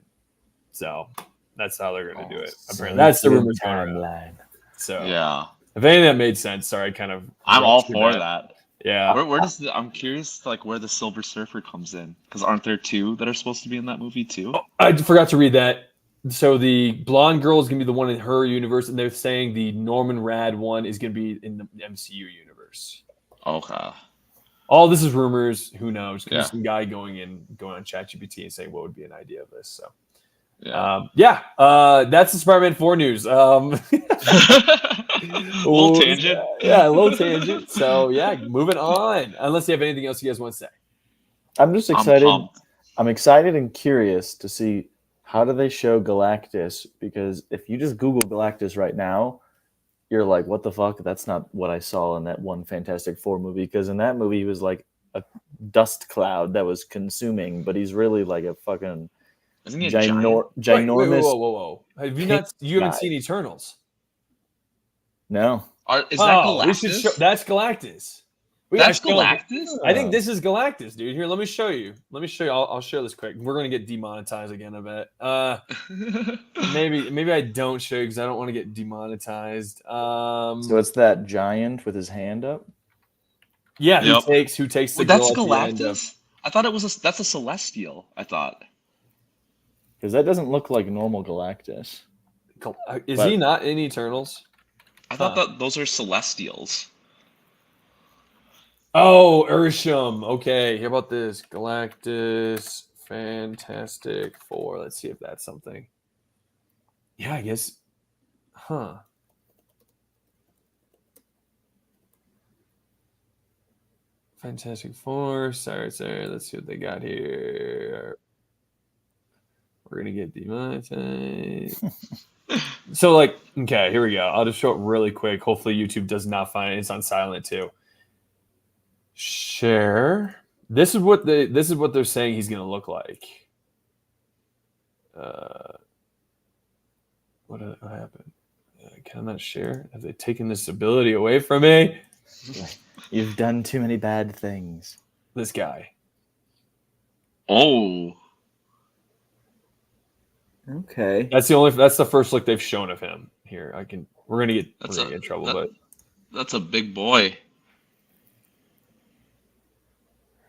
So that's how they're going to do it. Apparently, that's the rumors timeline. So Yeah, if any of that made sense, sorry, kind of. I'm all for that. Yeah. Where does I'm curious, like where the Silver Surfer comes in, because aren't there two that are supposed to be in that movie too? Oh, I forgot to read that. So the blonde girl is going to be the one in her universe, and they're saying the Norman Rad one is going to be in the MCU universe. Okay. All this is rumors. Who knows? Yeah. Some guy going on ChatGPT and saying what would be an idea of this. So that's the Spider-Man 4 news. Little tangent. Yeah, a little tangent. So yeah, moving on. Unless you have anything else you guys want to say. I'm just excited. pumped. I'm excited and curious to see how do they show Galactus, because if you just Google Galactus right now, you're like, what the fuck? That's not what I saw in that one Fantastic Four movie. Because in that movie, he was like a dust cloud that was consuming, but he's really like a fucking Isn't he a giant? ginormous. Wait, whoa. Have you not? You haven't seen Eternals? No. Is that Galactus? That's Galactus. That's Galactus? I think this is Galactus, dude. Here, let me show you. I'll share this quick. We're gonna get demonetized again, I bet. Maybe I don't show you because I don't want to get demonetized. So it's that giant with his hand up. Yeah, Yep. who takes the That's girl at the end Galactus? I thought it was that's a Celestial, I thought. Because that doesn't look like normal Galactus. Is he not in Eternals? I thought that those are Celestials. Oh, Ursham. Okay, how about this? Galactus, Fantastic Four. Let's see if that's something. Yeah, I guess. Huh. Fantastic Four. Sorry. Let's see what they got here. We're going to get demonetized. So, okay, here we go. I'll just show it really quick. Hopefully, YouTube does not find it. It's on silent, too. Share. This is what they're saying he's going to look like. What happened? Can I not share? Have they taken this ability away from me? You've done too many bad things. This guy. Oh. Okay. That's the first look they've shown of him. Here, we're gonna get in trouble, but that's a big boy.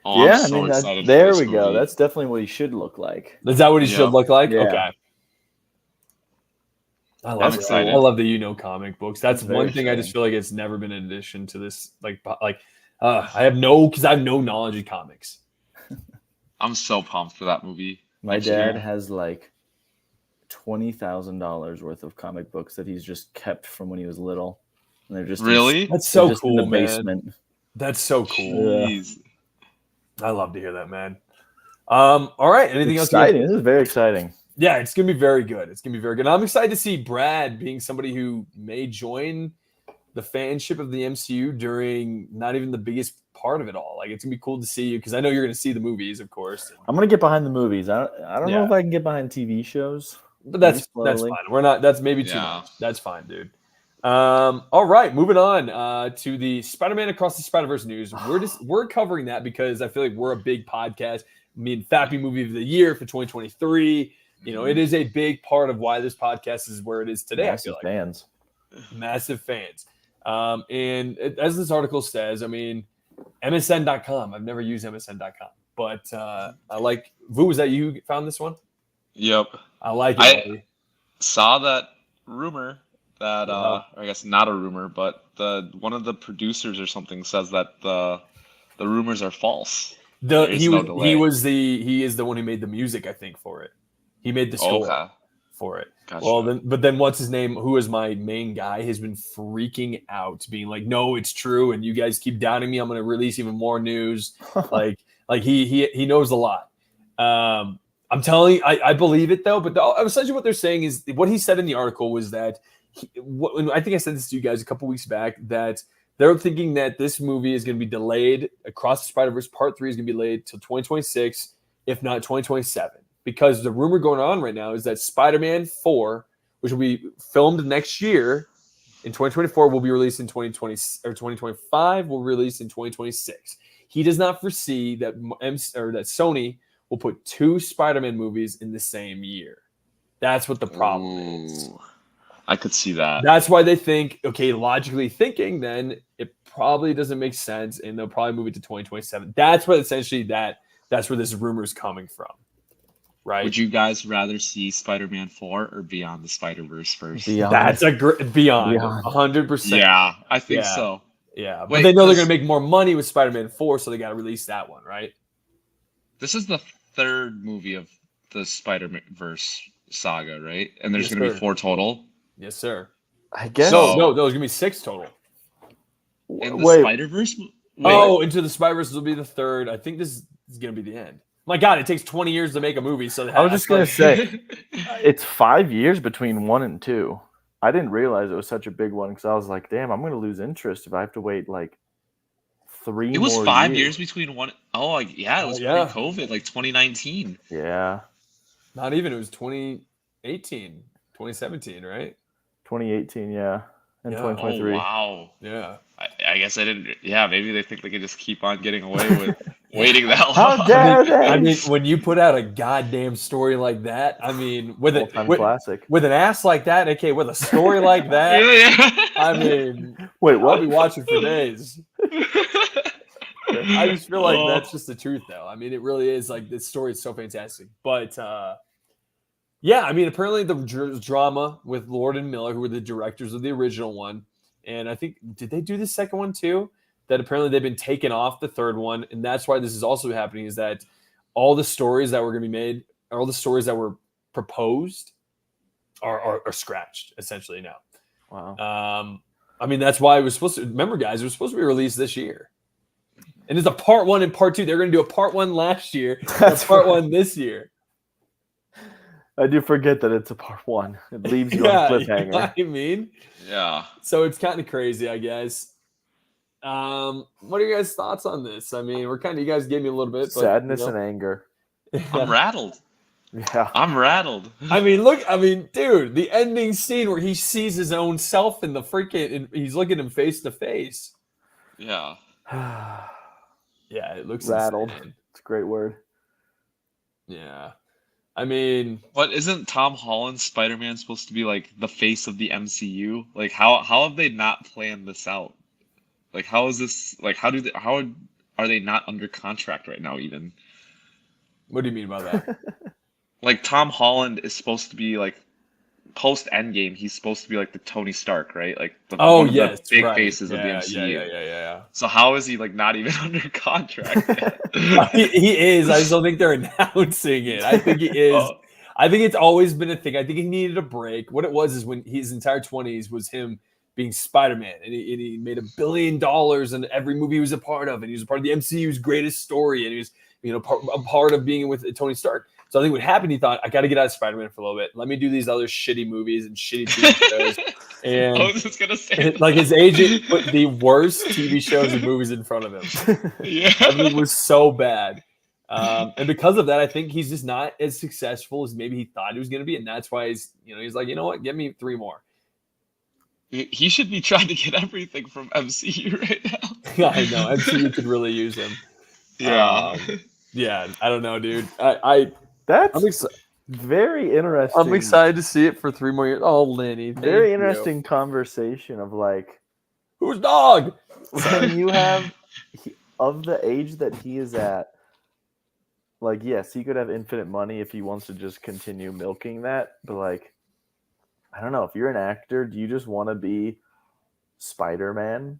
Oh, yeah, I'm so excited there for this we go. movie. That's definitely what he should look like. Is that what he should look like? Yeah. Okay. I'm excited. I love the comic books. That's one thing I just feel like it's never been an addition to this. I have no knowledge of comics. I'm so pumped for that movie. My dad has $20,000 worth of comic books that he's just kept from when he was little, and they're just that's so cool, in the man. basement. That's so cool. Jeez. I love to hear that, man. All right. Anything else? Exciting. This is very exciting. Yeah, it's gonna be very good. I'm excited to see Brad being somebody who may join the fanship of the MCU during not even the biggest part of it all. It's gonna be cool to see you because I know you're gonna see the movies, of course. I'm gonna get behind the movies. I don't know if I can get behind TV shows, but that's fine. We're not. That's maybe too much. That's fine, dude. All right, moving on to the Spider-Man Across the Spiderverse news. We're covering that because I feel like we're a big podcast. Fappy movie of the year for 2023. It is a big part of why this podcast is where it is today. Massive I feel like massive fans. And as this article says, MSN.com. I've never used MSN.com, but I like. Vu, was that you found this one? Yep. I like it. I saw that rumor that I guess not a rumor, but one of the producers or something says that the rumors are false. He is the one who made the music, I think, for it. He made the score for it. Gotcha. Well, but then what's his name? Who is my main guy? Has been freaking out, being like, "No, it's true," and you guys keep doubting me. I'm going to release even more news. He knows a lot. I'm telling you, I believe it though. But essentially, what they're saying is what he said in the article was that I think I said this to you guys a couple weeks back that they're thinking that this movie is going to be delayed. Across the Spider-Verse Part 3 is going to be delayed till 2026, if not 2027. Because the rumor going on right now is that Spider-Man 4, which will be filmed next year, in 2024 will be released in 2020 or 2025 will release in 2026. He does not foresee that that Sony will put 2 Spider-Man movies in the same year. That's what the problem is. Ooh, I could see that. That's why they think, okay, logically thinking, then it probably doesn't make sense, and they'll probably move it to 2027. That's what essentially that's where this rumor is coming from, right? Would you guys rather see Spider-Man 4 or Beyond the Spider-Verse first? Beyond. That's a great Beyond, Beyond. 100%. Yeah, I think Yeah. so. Yeah, but Wait, they know they're this- going to make more money with Spider-Man 4, so they got to release that one, right? This is the 3rd movie of the Spider-Verse saga, right? And there's Yes, going to be sir. 4 total. Yes, sir. I guess. So- No, there's going to be 6 total. In the Wait, Spider-Verse? Wait, Oh, Into the Spider-Verse will be the 3rd. I think this is going to be the end. My God, it takes 20 years to make a movie. So I was just gonna say Oh, it's 5 years between 1 and 2. I didn't realize it was such a big one because I was like, damn, I'm gonna lose interest if I have to wait like 3 it was more 5 years between one. Oh, like, yeah, it was yeah. pre-COVID, like 2019. Yeah, Not even. It was 2018, 2017, right? 2018, yeah, and Yeah. Oh, 2023. wow. Yeah. I guess I didn't. Yeah, maybe they think they can just keep on getting away with waiting that long. How dare they? I mean, when you put out a goddamn story like that, I mean, with All-time it, classic. with an ass like that, okay, with a story like that, Yeah. I mean, Wait, I'll what? be watching for days. I just feel like Oh. that's just the truth, though. I mean, it really is. Like, this story is so fantastic. But yeah, I mean, apparently the drama with Lord and Miller, who were the directors of the original one, and I think did they do the second one too? That apparently they've been taken off the third one, and that's why this is also happening. Is that all the stories that were going to be made, all the stories that were proposed, are scratched essentially now. Wow. I mean, that's why it was supposed to. Remember, guys, it was supposed to be released this year. And it's a part 1 and part 2. They're going to do a part 1 last year, and a That's part right. 1 this year. I do forget that it's a part 1. It leaves you Yeah, on a you know cliffhanger. what I mean, Yeah. so it's kind of crazy, I guess. What are your guys' thoughts on this? I mean, you guys gave me a little bit, but Sadness and anger. I'm rattled. Yeah. I'm rattled. I mean, dude, the ending scene where he sees his own self in the freaking, and he's looking him face to face. Yeah. Yeah, it looks Rattled. insane. It's a great word. Yeah, I mean, But isn't Tom Holland's Spider-Man supposed to be like the face of the MCU? Like how have they not planned this out? Like how is this like how are they not under contract right now even? what do you mean by that? Like Tom Holland is supposed to be like post Endgame, he's supposed to be like the Tony Stark, right? Like one of the big right. faces of the Yeah, MCU. yeah. So how is he like not even under contract yet? He is. I just don't think they're announcing it. I think he is. Oh. I think it's always been a thing. I think he needed a break. What it was is when his entire 20s was him being Spider-Man, and he made $1 billion in every movie he was a part of, and he was a part of the MCU's greatest story, and he was a part of being with Tony Stark. So I think what happened, he thought, I got to get out of Spider-Man for a little bit. Let me do these other shitty movies and shitty TV shows. I was And just gonna say like his agent put the worst TV shows and movies in front of him. yeah. Everything was so bad. And because of that, I think he's just not as successful as maybe he thought he was going to be. And that's why he's like, you know what? Give me 3 more. He should be trying to get everything from MCU right now. I know. MCU could really use him. Yeah. Yeah. I don't know, dude. That's very interesting. I'm excited to see it for 3 more years. Oh, Lenny. thank Very you. interesting conversation of like Who's dog? when you have of the age that he is at. Like, yes, he could have infinite money if he wants to just continue milking that. But like, I don't know. If you're an actor, do you just want to be Spider-Man?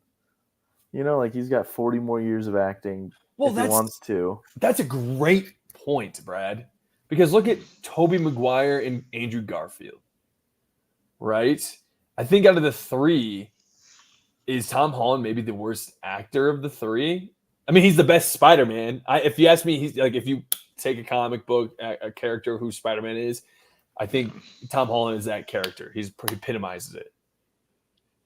Like he's got 40 more years of acting if he wants to. That's a great point, Brad. Because look at Tobey Maguire and Andrew Garfield, right? I think out of the 3, is Tom Holland maybe the worst actor of the 3? I mean, he's the best Spider-Man. If you ask me, he's like, if you take a comic book, a character who Spider-Man is, I think Tom Holland is that character. He epitomizes it.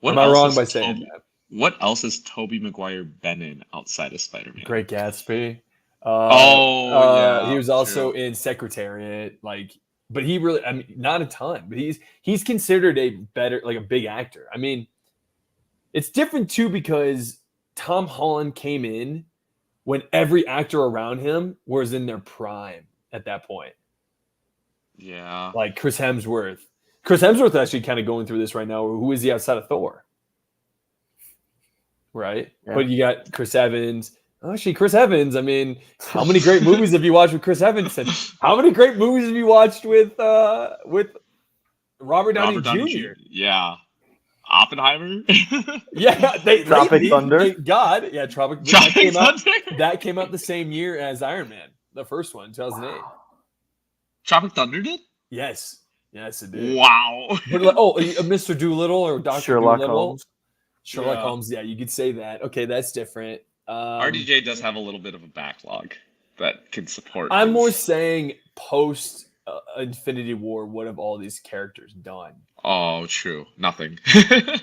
Am I wrong by saying that? What else has Tobey Maguire been in outside of Spider-Man? Great Gatsby. Yeah, he was also true. in Secretariat, but he really, I mean, not a ton, but he's considered a big actor. I mean, It's different too because Tom Holland came in when every actor around him was in their prime at that point. Yeah. Like Chris Hemsworth. Chris Hemsworth is actually kind of going through this right now. Who is he outside of Thor? Right? Yeah. But you got Chris Evans. Actually, Chris Evans, I mean, how many great movies have you watched with Chris Evans? And how many great movies have you watched with Robert Downey Jr.? Yeah. Oppenheimer. Yeah, Tropic Thunder. Thank God. Yeah, Tropic Thunder. That came out the same year as Iron Man, the first one, 2008. Wow. Tropic Thunder did? Yes, it did. Wow. But Mr. Doolittle or Dr. Sherlock Doolittle. Holmes. Sherlock Holmes. Yeah, you could say that. Okay, that's different. RDJ does have a little bit of a backlog that can support. I'm more saying post Infinity War, what have all these characters done? Oh, true. Nothing.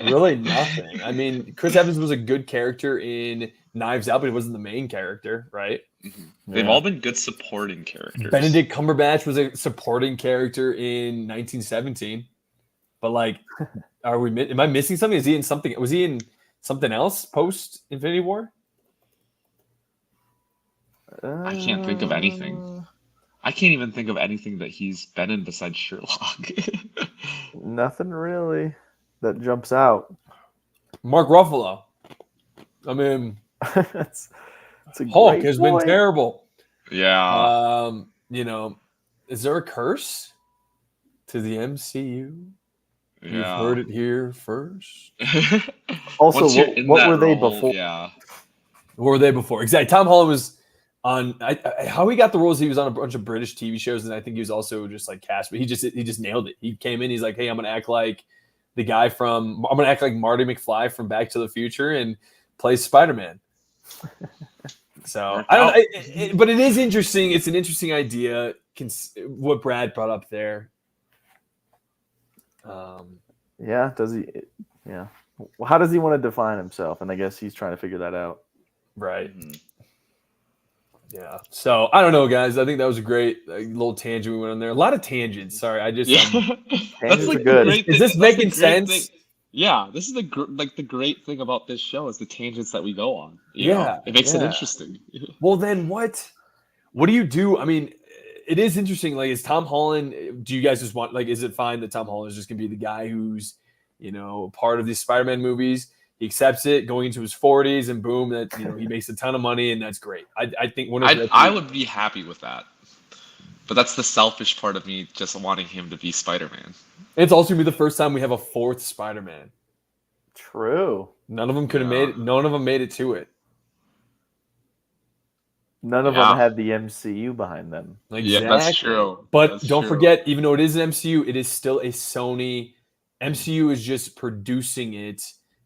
Really nothing. I mean, Chris Evans was a good character in Knives Out, but he wasn't the main character, right? Mm-hmm. They've all been good supporting characters. Benedict Cumberbatch was a supporting character in 1917. But like, am I missing something? Is he in something? Was he in something else post Infinity War? I can't think of anything. I can't even think of anything that he's been in besides Sherlock. Nothing really that jumps out. Mark Ruffalo. I mean, that's a Hulk great has point. been terrible. Yeah. Is there a curse to the MCU? Yeah. You've heard it here first. Also, Once you're in what that were they role, before? Yeah. What were they before? Exactly. Tom Holland was on how he got the roles. He was on a bunch of British TV shows, and I think he was also just like cast. But he just nailed it. He came in. He's like, hey, I'm gonna act like the guy from. I'm gonna act like Marty McFly from Back to the Future and play Spider-Man. So I don't. But it is interesting. It's an interesting idea. What Brad brought up there. Yeah. Does he? Yeah. Well, how does he want to define himself? And I guess he's trying to figure that out. Right. Mm-hmm. Yeah. So I don't know, guys. I think that was a great little tangent we went on there. A lot of tangents. Sorry, I just. That's like good. Is this making sense? Thing. Yeah, this is the great thing about this show is the tangents that we go on. You know? It makes it interesting. Well, then what do you do? I mean, it is interesting. Like, is Tom Holland? Do you guys just want is it fine that Tom Holland is just gonna be the guy who's part of these Spider-Man movies? He accepts it going into his 40s and boom, that he makes a ton of money and that's great. I think I would be happy with that. But that's the selfish part of me just wanting him to be Spider-Man. It's also gonna be the first time we have a fourth Spider-Man. True. None of them could have made it. None of them made it to it. None of them had the MCU behind them. Exactly. Yeah, that's true. But don't forget, even though it is an MCU, it is still a Sony. MCU is just producing it.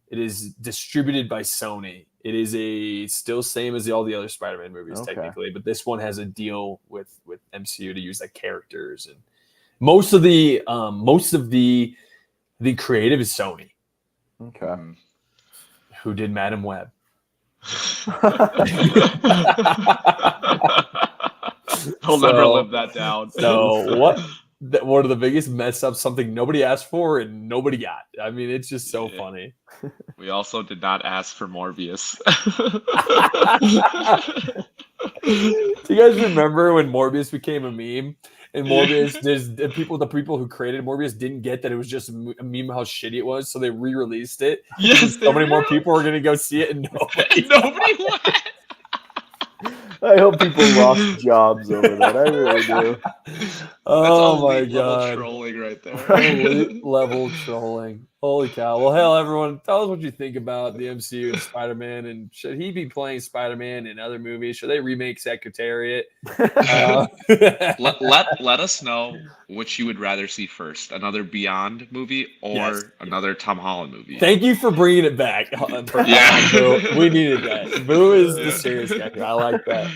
It is distributed by Sony. It is still same as all the other Spider-Man movies technically, but this one has a deal with MCU to use like characters, and most of the creative is Sony. Okay. Who did Madam Web? I'll never live that down. So one of the biggest mess ups, something nobody asked for and nobody got. I mean, it's just so funny. We also did not ask for Morbius. Do you guys remember when Morbius became a meme? And Morbius, the people who created Morbius didn't get that it was just a meme how shitty it was, so they re-released it. Yes, so many more people are gonna go see it, and nobody went. I hope people lost jobs over that. I really do. Oh my god, god, trolling right there. Elite level trolling. Holy cow! Well, hell, everyone, tell us what you think about the MCU and Spider-Man, and should he be playing Spider-Man in other movies? Should they remake Secretariat? Let us know which you would rather see first: another Beyond movie or another Tom Holland movie. Thank you for bringing it back. Yeah, we needed that. Boo is the serious guy. I like that.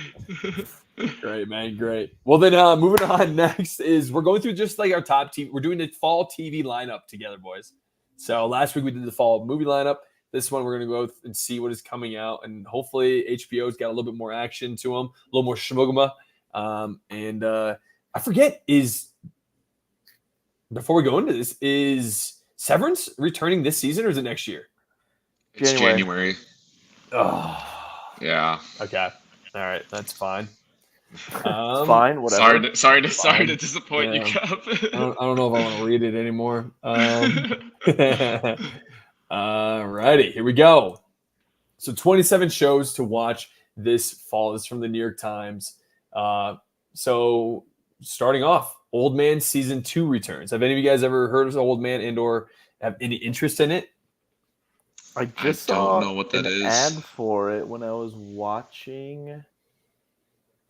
Great, man. Great. Well, then moving on next is we're going through just like our top TV. We're doing the fall TV lineup together, boys. So last week we did the fall movie lineup. This one we're going to go and see what is coming out. And hopefully HBO's got a little bit more action to them, a little more schmugma. And I forget, before we go into this, is Severance returning this season or is it next year? It's January. Oh, Yeah. okay. All right, that's fine. It's fine, whatever. Sorry to Fine. disappoint you, Yeah. Cap. I don't know if I want to read it anymore. Alrighty, here we go. So 27 shows to watch this fall. This is from the New York Times. So starting off, Old Man Season 2 returns. Have any of you guys ever heard of Old Man and or have any interest in it? I just don't saw know what that an is. ad for it when I was watching.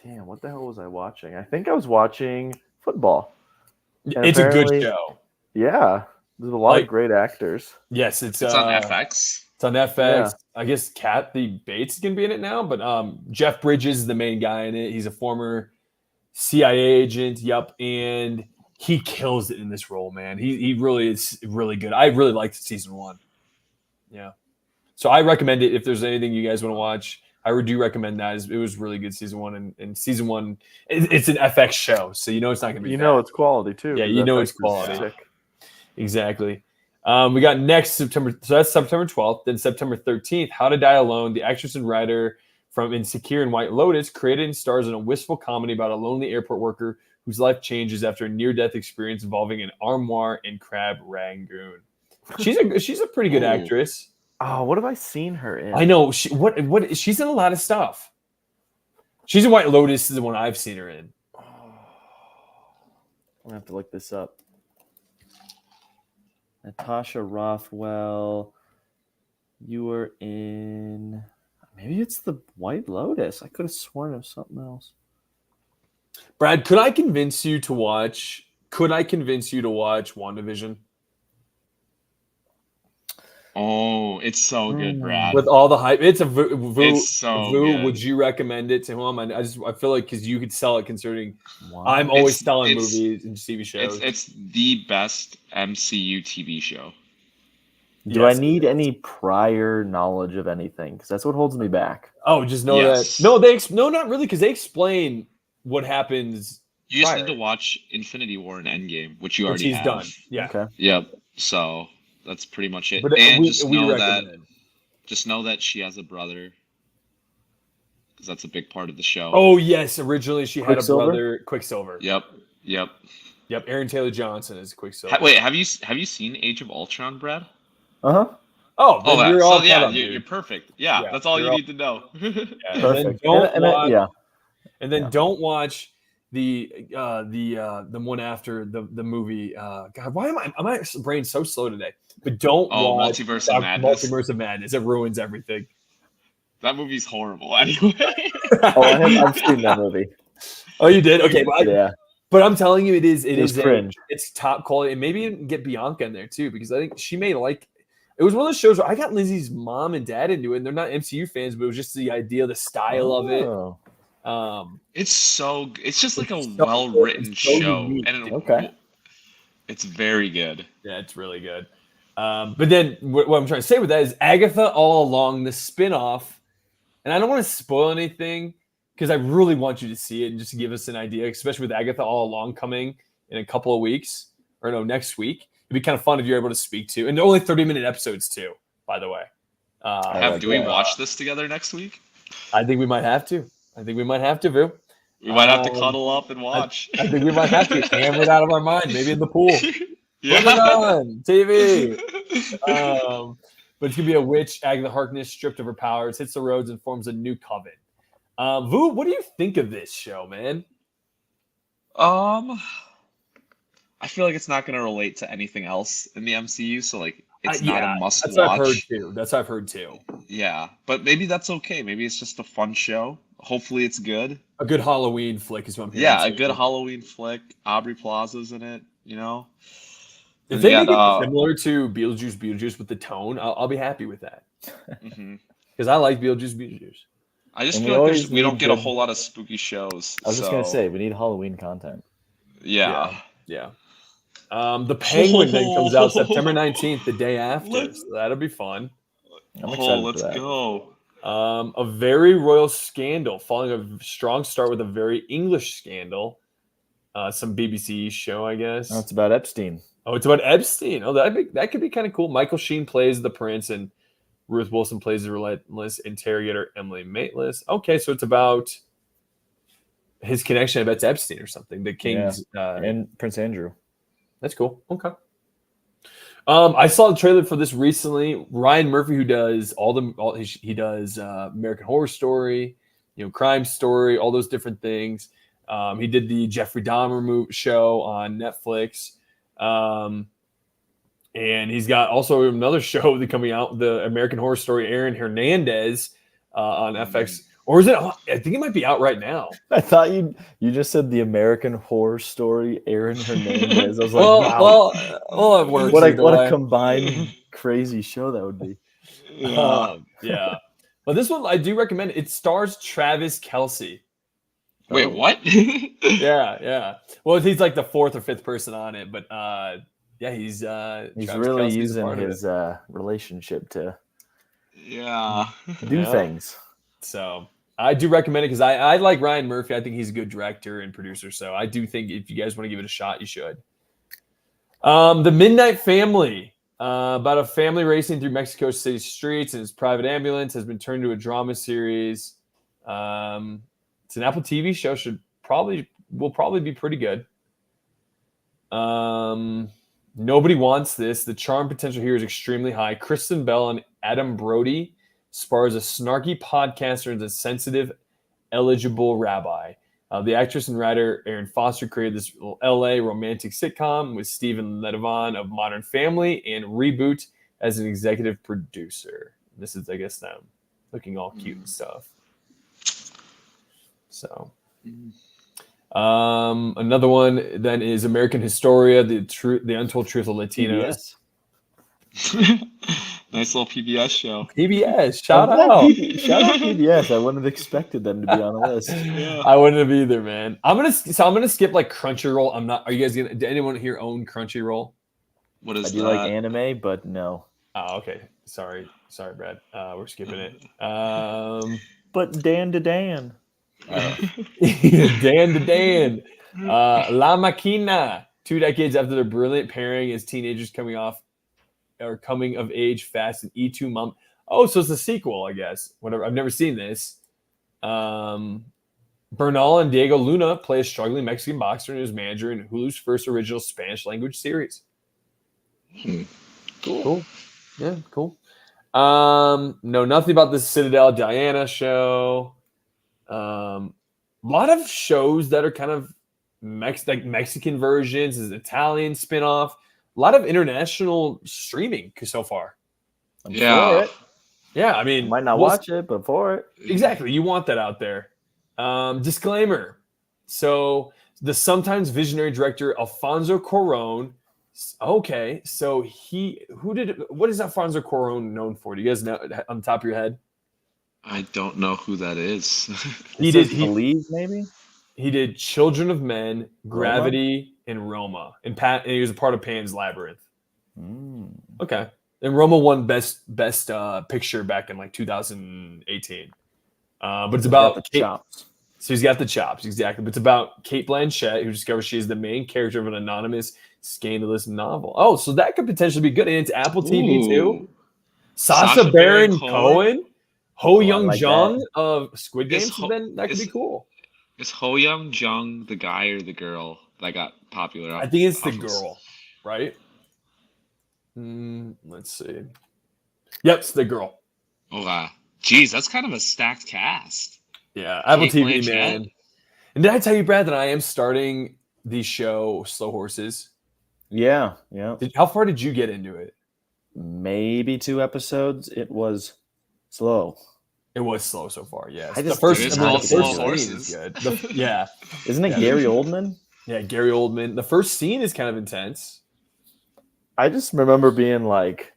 Damn, what the hell was I watching? I think I was watching football. And It's a good apparently- show. Yeah, there's a lot of great actors. Yes, It's on FX. It's on FX. Yeah. I guess Kathy Bates is gonna be in it now, but Jeff Bridges is the main guy in it. He's a former CIA agent. Yep, and he kills it in this role, man. He really is really good. I really liked season 1. Yeah, so I recommend it if there's anything you guys want to watch. I do recommend that. It was really good season 1, and season 1 it's an FX show, so you know it's not gonna be. You know it's quality too. Yeah, because you know FX it's is quality. sick. Exactly. We got next September. So that's September 12th. Then September 13th, How to Die Alone. The actress and writer from Insecure and White Lotus created and stars in a wistful comedy about a lonely airport worker whose life changes after a near-death experience involving an armoire and crab rangoon. She's a pretty good Ooh. actress. Oh, what have I seen her in? I know. She's in a lot of stuff. She's in White Lotus is the one I've seen her in. I'm gonna have to look this up. Natasha Rothwell. You were in. Maybe it's the White Lotus. I could have sworn it was something else. Brad, could I convince you to watch WandaVision? Oh, it's so good, Brad. With all the hype, it's a It's so good. Would you recommend it to him? I feel like because you could sell it, considering Wow. I'm always It's- selling it's- movies and TV shows. It's the best MCU TV show. Do Yes, I need it is. any prior knowledge of anything? Because that's what holds me back. Oh, just know Yes. that. No, not really, because they explain what happens. You just Prior. need to watch Infinity War and Endgame, which you Which already he's have. done. Yeah, Okay. Yep. So that's pretty much it. but And we just know recommend. that she has a brother, because that's a big part of the show. Oh yes, originally she had a Quicksilver? brother, Quicksilver. Yep. Yep. Aaron Taylor Johnson is Quicksilver. Wait, have you seen Age of Ultron, Brad? Uh-huh. Oh, then you're all so yeah, caught up, you're dude. perfect. Yeah, Yeah, that's all you're you all- need to know. Yeah, and then Perfect. don't And watch. yeah. And then Yeah. don't watch the one after the movie. God, why am my brain so slow today? But don't watch Multiverse of Madness. Multiverse of Madness. It ruins everything. That movie's horrible anyway. Oh, I've seen that movie. Oh, you did? Okay, Yeah. but I'm telling you, it is was cringe. It's top quality, and maybe even get Bianca in there too, because I think she may like. It was one of those shows where I got Lizzie's mom and dad into it, and they're not MCU fans, but it was just the idea, the style of it. Oh. It's just like a It's so- well-written it's so show, unique. and Okay. it's very good. Yeah, it's really good. But then what I'm trying to say with that is Agatha All Along, the spinoff, and I don't want to spoil anything because I really want you to see it and just to give us an idea, especially with Agatha All Along coming in a couple of weeks, or no, next week. It'd be kind of fun if you're able to speak to, and they're only 30-minute episodes too, by the way. like Do we that. watch this together next week? I think we might have to. Vu. We might have to Um, cuddle up and watch. I think we might have to hammer it out of our mind, maybe in the pool. Yeah. Put it on TV. But it's gonna be a witch, Agatha Harkness, stripped of her powers, hits the roads, and forms a new coven. Vu, what do you think of this show, man? I feel like it's not going to relate to anything else in the MCU, so like it's Yeah, not a must That's what I've heard watch. too. That's what I've heard too. Yeah, but maybe that's okay. Maybe it's just a fun show. Hopefully, it's good. A good Halloween flick is what I'm hearing. Yeah, a too. good Halloween flick. Aubrey Plaza's in it. You know. If And they yeah, make it similar to Beetlejuice with the tone, I'll be happy with that mhm. because I like Beetlejuice. I just And feel we like always we don't need get a good- whole lot of spooky shows. I was just gonna so, say we need Halloween content. yeah. Yeah. The Penguin then comes out September 19th, the day after. So that'll be fun. I'm excited Let's for that. go. A very royal scandal, following a strong start with a very English scandal. Some BBC show, I guess. That's about Epstein. Oh, it's about Epstein. Oh, that could be kind of cool. Michael Sheen plays the prince, and Ruth Wilson plays the relentless interrogator Emily Maitlis. Okay, so it's about his connection, I bet, to Epstein or something. The King's and Prince Andrew. That's cool. Okay. I saw the trailer for this recently. Ryan Murphy, who does he does American Horror Story, Crime Story, all those different things. He did the Jeffrey Dahmer show on Netflix. And he's got also another show that coming out, the American Horror Story, Aaron Hernandez on FX. Or is it? I think it might be out right now. I thought you just said the American Horror Story, Aaron Hernandez. I was like, wow. Well, it works. What a combined crazy show that would be. Yeah. But this one I do recommend. It stars Travis Kelce. Wait, what? Yeah. Well, he's like the fourth or fifth person on it, but yeah, he's Travis Kelce's really a using part of his relationship to do things. So I do recommend it because I like Ryan Murphy. I think he's a good director and producer. So I do think if you guys want to give it a shot, you should. The Midnight Family, about a family racing through Mexico City streets and his private ambulance has been turned into a drama series. It's an Apple TV show. Will probably be pretty good. Nobody wants this. The charm potential here is extremely high. Kristen Bell and Adam Brody spars a snarky podcaster and a sensitive, eligible rabbi. The actress and writer Erin Foster created this LA romantic sitcom with Stephen Ledevon of Modern Family and Reboot as an executive producer. This is, I guess, them looking all cute and stuff. So, another one then is American Historia, the Untold Truth of Latinos. Nice little PBS show. PBS, shout out PBS. I wouldn't have expected them to be on the list. I wouldn't have either, man. I'm gonna skip like Crunchyroll. I'm not. Are you guys gonna? Did anyone here own Crunchyroll? What is I do like anime, but no. Oh, okay. Sorry, Brad. We're skipping it. But Dan to Dan. Dan to Dan. La Maquina. 2 decades after their brilliant pairing as teenagers coming of age fast and E2 mom. Oh, so it's a sequel, I guess. Whatever. I've never seen this. Bernal and Diego Luna play a struggling Mexican boxer and his manager in Hulu's first original Spanish language series. Cool. Yeah, cool. No, nothing about the Citadel Diana show. A lot of shows that are kind of like Mexican versions, is Italian spinoff. A lot of international streaming so far. I'm for it. Yeah, I mean, might not watch it, but for it. Exactly. You want that out there. Disclaimer. So the sometimes visionary director Alfonso Cuarón. Okay, so what is Alfonso Cuarón known for? Do you guys know on the top of your head? I don't know who that is. He Believe, maybe? He did Children of Men, Gravity, and Roma. And he was a part of Pan's Labyrinth. Okay. And Roma won best picture back in like 2018. But it's about the chops. So he's got the chops, exactly. But it's about Cate Blanchett, who discovers she is the main character of an anonymous, scandalous novel. Oh, so that could potentially be good. And it's Apple TV too. Sacha Baron Cohen, Ho Young Jung of Squid Game. Then that could be cool. Is Ho Young Jung the guy or the girl that got popular? I think it's the girl, right? Let's see. Yep, it's the girl. Oh, wow. Jeez, that's kind of a stacked cast. Yeah, Apple TV, man. And did I tell you, Brad, that I am starting the show Slow Horses? Yeah. How far did you get into it? Maybe 2 episodes. It was slow. It was slow so far, yes. The first scene is good. Yeah. Isn't it Gary Oldman? Yeah, Gary Oldman. The first scene is kind of intense. I just remember being like,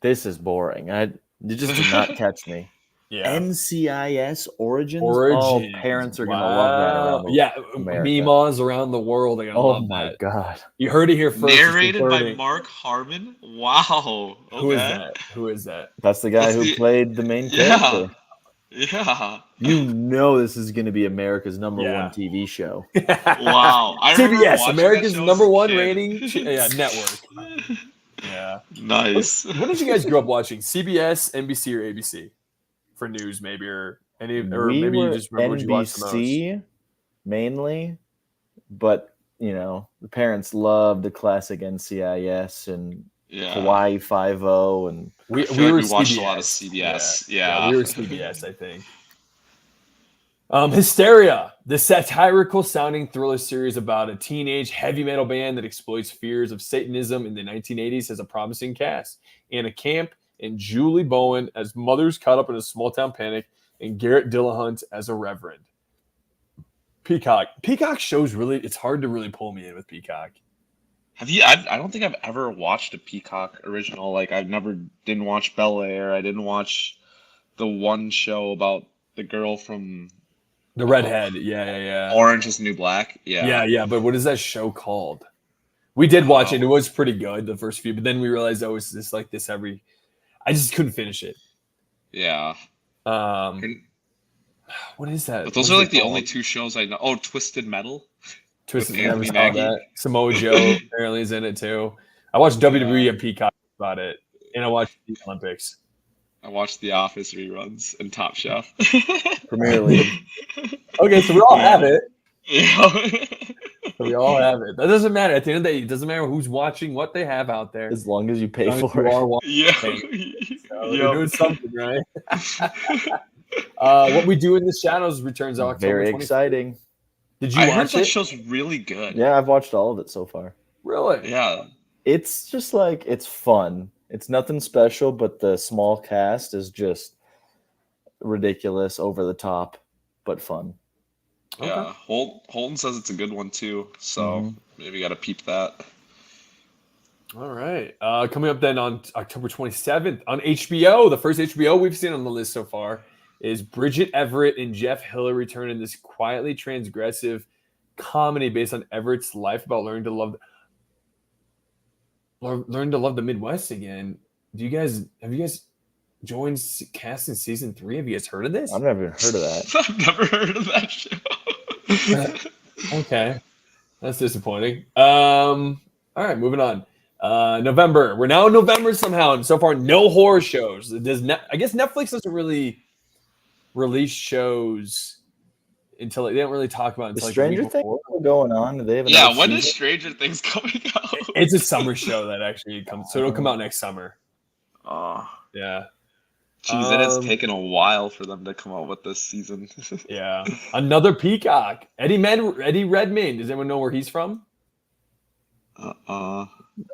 this is boring. You just did not catch me. Yeah. NCIS Origins? Oh, parents are going to love that around America. Meemaws around the world are going to love that. Oh, my God. You heard it here first. Narrated by Mark Harmon? Wow. Okay. Who is that? That's the guy who played the main character. Yeah. You know this is going to be America's number 1 TV show. Wow. CBS, America's number 1 rating network. Yeah. Yeah. Nice. What did you guys grow up watching? CBS, NBC, or ABC for news, maybe, or We maybe you were just remember what you watched the most. NBC mainly, but the parents loved the classic NCIS and Yeah. Hawaii Five-0, and We feel were we watched a lot of CBS. CBS. Yeah. We were CBS, I think. Hysteria, the satirical sounding thriller series about a teenage heavy metal band that exploits fears of Satanism in the 1980s, has a promising cast. Anna Camp and Julie Bowen as mothers caught up in a small town panic, and Garrett Dillahunt as a reverend. Peacock shows it's hard to really pull me in with Peacock. Have you? I don't think I've ever watched a Peacock original. Like didn't watch Bel Air. I didn't watch the one show about the girl from The redhead, yeah. Orange is the New Black. Yeah. But what is that show called? We did watch it. It was pretty good, the first few, but then we realized that was just like this every. I just couldn't finish it. Yeah. What is that? But those are like the only two shows I know. Oh, Twisted Metal. Twisted with never Anthony saw Mackie. that. Samoa Joe apparently is in it too. I watched WWE and Peacock about it, and I watched the Olympics. I watched The Office reruns and Top Chef. Premier League. Okay, so we all have it. Yeah. We all have it. That doesn't matter. At the end of the day, it doesn't matter who's watching, what they have out there. As long as you pay As long as for you are it. watching, Yeah. so you're doing something, right? What We Do in the Shadows returns October Very 25th. exciting. Did you I heard watch that it? show's really good. Yeah, I've watched all of it so far. Really? Yeah. It's just like, it's fun. It's nothing special, but the small cast is just ridiculous, over the top, but fun. Yeah. Holden says it's a good one too. So maybe you got to peep that. All right. Coming up then on October 27th on HBO, the first HBO we've seen on the list so far is Bridget Everett and Jeff Hiller return in this quietly transgressive comedy based on Everett's life about learning to love the Midwest again. Have you guys joined cast in season 3? Have you guys heard of this? I've never heard of that. I've never heard of that show. Okay. That's disappointing. All right, moving on. November. We're now in November somehow, and so far no horror shows. I guess Netflix doesn't really release shows until they don't really talk about it until Is Stranger Things still going on? Do they have Yeah, another when is season? Stranger Things coming out? It's a summer show that actually comes, so it'll come out next summer. Oh, Yeah. geez, it has taken a while for them to come out with this season. Yeah. Another Peacock. Eddie Redmayne. Does anyone know where he's from?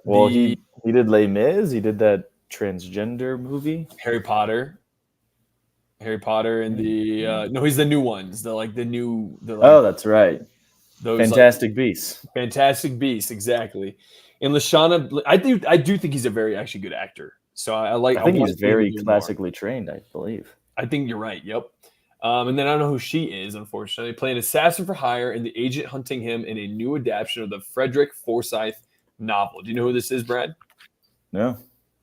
Well, he did Les Mis. He did that transgender movie. Harry Potter and the no, he's the new ones. Oh, that's right. Those Fantastic Beasts. Fantastic Beasts, exactly. And Lashana, I do think he's a very actually good actor. So I think want he's to see him very do more. classically trained, I believe. I think you're right. Yep. And then I don't know who she is, unfortunately. Playing assassin for hire and the agent hunting him in a new adaptation of the Frederick Forsyth novel. Do you know who this is, Brad? No.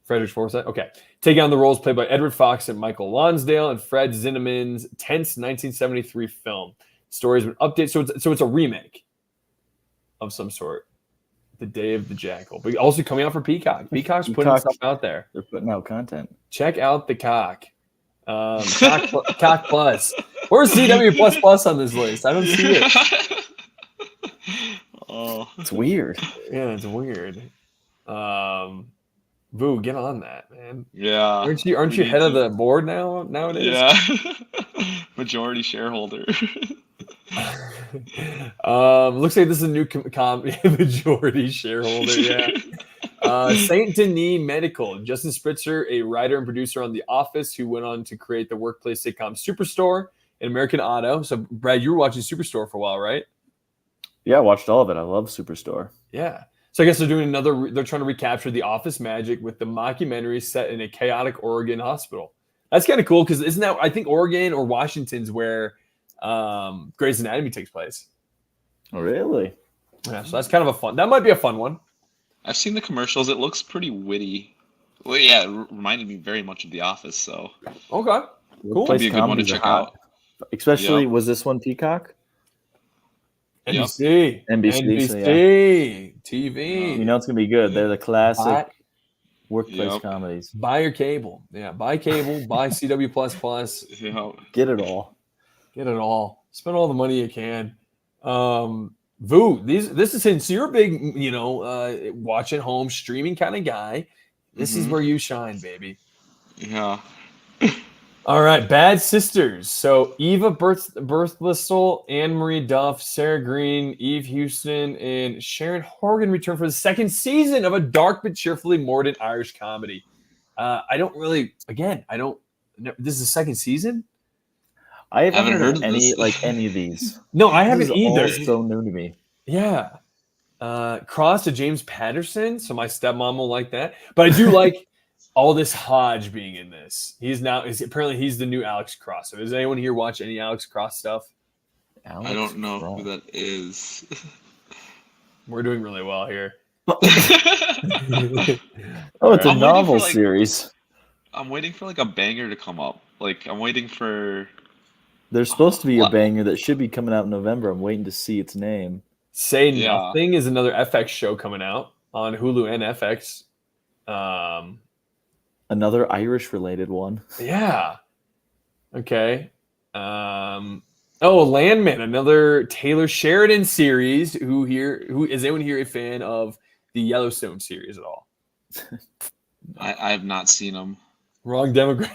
Frederick Forsyth? Okay. Taking on the roles played by Edward Fox and Michael Lonsdale and Fred Zinnemann's tense 1973 film. The story has been updated. So it's a remake of some sort. The Day of the Jackal. But also coming out for Peacock. Peacock's putting stuff out there. They're putting out content. Check out the Cock. Cock Plus. Where's CW Plus on this list? I don't see it. Oh, It's weird. Yeah, it's weird. Boo, get on that, man. yeah. Aren't you head of the board nowadays? Yeah. Majority shareholder. Looks like this is a new majority shareholder. Yeah. Saint Denis Medical. Justin Spritzer, a writer and producer on The Office, who went on to create the workplace sitcom Superstore and American Auto. So, Brad, you were watching Superstore for a while, right? Yeah, I watched all of it. I love Superstore. Yeah. So I guess they're doing they're trying to recapture the Office magic with the mockumentary set in a chaotic Oregon hospital. That's kind of cool because isn't that, I think Oregon or Washington's where Grey's Anatomy takes place. Oh, really? Yeah, so that's kind of that might be a fun one. I've seen the commercials. It looks pretty witty. Well, yeah, it reminded me very much of The Office. So Okay. Cool. it'd be a good one to check out. Especially, Yep. was this one Peacock? NBC. NBC, so TV. You know it's going to be good. They're the classic Workplace Yep. comedies. Buy your cable. Yeah, buy cable, buy CW++. Yep. Get it all. Get it all. Spend all the money you can. Vu, this is since you're a big, watch at home streaming kind of guy. This is Mhm. where you shine, baby. Yeah. All right, Bad Sisters. So Eva Birthlistle, Anne Marie Duff, Sarah Green, Eve Houston, and Sharon Horgan return for the second season of a dark but cheerfully mordant Irish comedy. I don't really. Again, I don't. This is the second season. I haven't Haven't heard heard of of any this. any of these. No, I This haven't is all either. so new to me. Yeah. Cross to James Patterson, so my stepmom will like that. But I do like Aldous Hodge being in this. Apparently he's the new Alex Cross. So does anyone here watch any Alex Cross stuff? Alex I don't know Cross. who that is. We're doing really well here. Oh, it's a I'm waiting novel for, like- series. I'm waiting for like a banger to come up. Like I'm waiting for. There's supposed to be a What? banger that should be coming out in November. I'm waiting to see its name. Say Yeah. Nothing is another FX show coming out on Hulu and FX. Another Irish related one. Yeah. Okay. Landman, another Taylor Sheridan series. Who is anyone here a fan of the Yellowstone series at all? I have not seen them. Wrong demographic.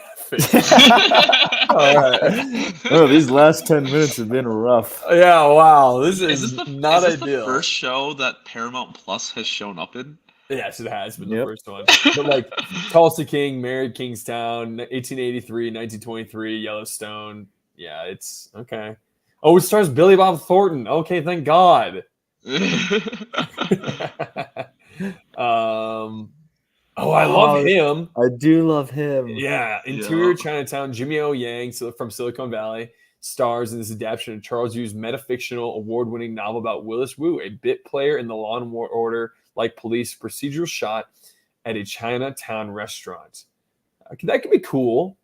All right. Oh, these last 10 minutes have been rough. Yeah, wow. This is Is this not the ideal. first show that Paramount Plus has shown up in? Yes, it has been Yep. the first one. But like Tulsa King, Married Kingstown, 1883, 1923, Yellowstone. Yeah, it's okay. Oh, it stars Billy Bob Thornton. Okay, thank God. I love him. I do love him. Yeah, Interior Yeah. Chinatown, Jimmy O. Yang from Silicon Valley, stars in this adaptation of Charles Yu's metafictional award-winning novel about Willis Wu, a bit player in the Law and Order like police procedural shot at a Chinatown restaurant. That could be cool.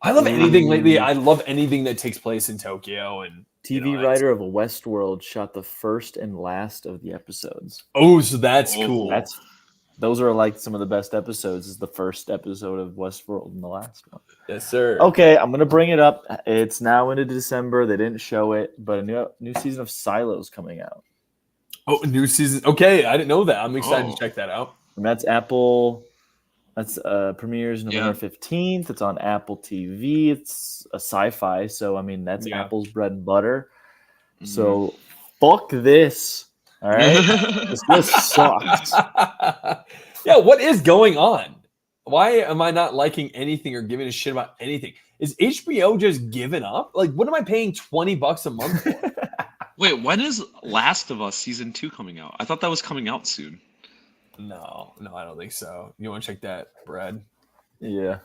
I love anything lately. I love anything that takes place in Tokyo and TV writer of Westworld shot the first and last of the episodes. Oh, so that's Oh, cool. Those are like some of the best episodes. Is the first episode of Westworld and the last one. Yes, sir. Okay, I'm gonna bring it up. It's now into December. They didn't show it, but a new season of Silo's coming out. Oh, new season. Okay, I didn't know that. I'm excited to check that out. And that's Apple. That's premieres November Yeah. 15th. It's on Apple TV. It's a sci-fi, so I mean that's Yeah. Apple's bread and butter. So fuck this. All right, this sucks. Yeah, what is going on? Why am I not liking anything or giving a shit about anything? Is HBO just giving up? Like, what am I paying $20 a month for? Wait, when is Last of Us season 2 coming out? I thought that was coming out soon. No, I don't think so. You want to check that, Brad? Yeah.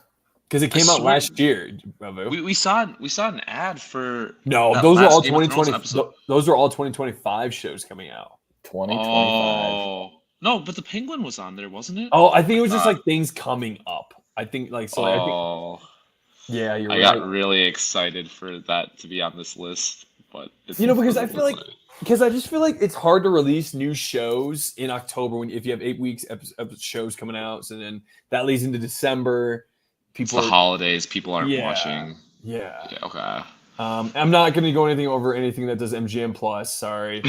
Because it came I out swear- last year. Babu. We saw an ad for No, that those are last all Game of Thrones 2020. episode. Those are all 2025 shows coming out. 2025. Oh no, but the Penguin was on there, wasn't it? Oh, I think it was just thought- like things coming up. I think like so. Oh, Yeah, you're I right. got really excited for that to be on this list, but it's Because I feel like I just feel like it's hard to release new shows in October if you have 8 weeks shows coming out. So then that leads into December. it's the holidays. People aren't Yeah. watching. Yeah. Yeah, okay. I'm not going to go anything that does MGM Plus. Sorry.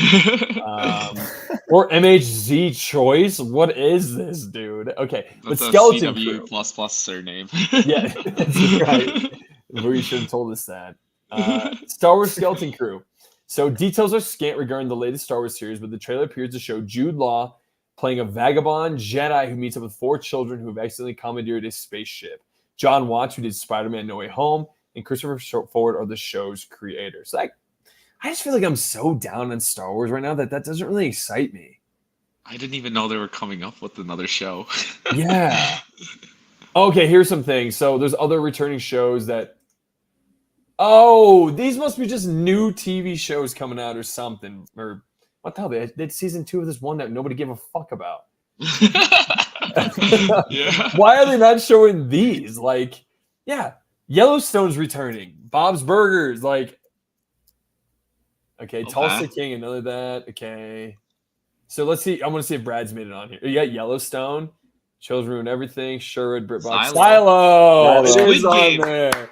Or MHZ Choice. What is this, dude? Okay, but That's a Skeleton CW Crew. plus surname. Yeah, that's right. We should have told us that. Star Wars Skeleton Crew. So details are scant regarding the latest Star Wars series, but the trailer appears to show Jude Law playing a vagabond Jedi who meets up with 4 children who have accidentally commandeered a spaceship. John Watts, who did Spider-Man No Way Home, and Christopher Ford are the show's creators. So I just feel like I'm so down on Star Wars right now that doesn't really excite me. I didn't even know they were coming up with another show. Yeah. Okay, here's some things. So there's other returning shows that. Oh, these must be just new TV shows coming out or something. Or what the hell? They did season 2 of this one that nobody gave a fuck about. Yeah. Why are they not showing these? Like, yeah, Yellowstone's returning. Bob's Burgers, like. Okay, Tulsa King, another that. Okay. So let's see. I want to see if Brad's made it on here. You got Yellowstone, Children Ruin Everything. Sherwood, Britbox. Silo. Silo. Squid It is on Game. there.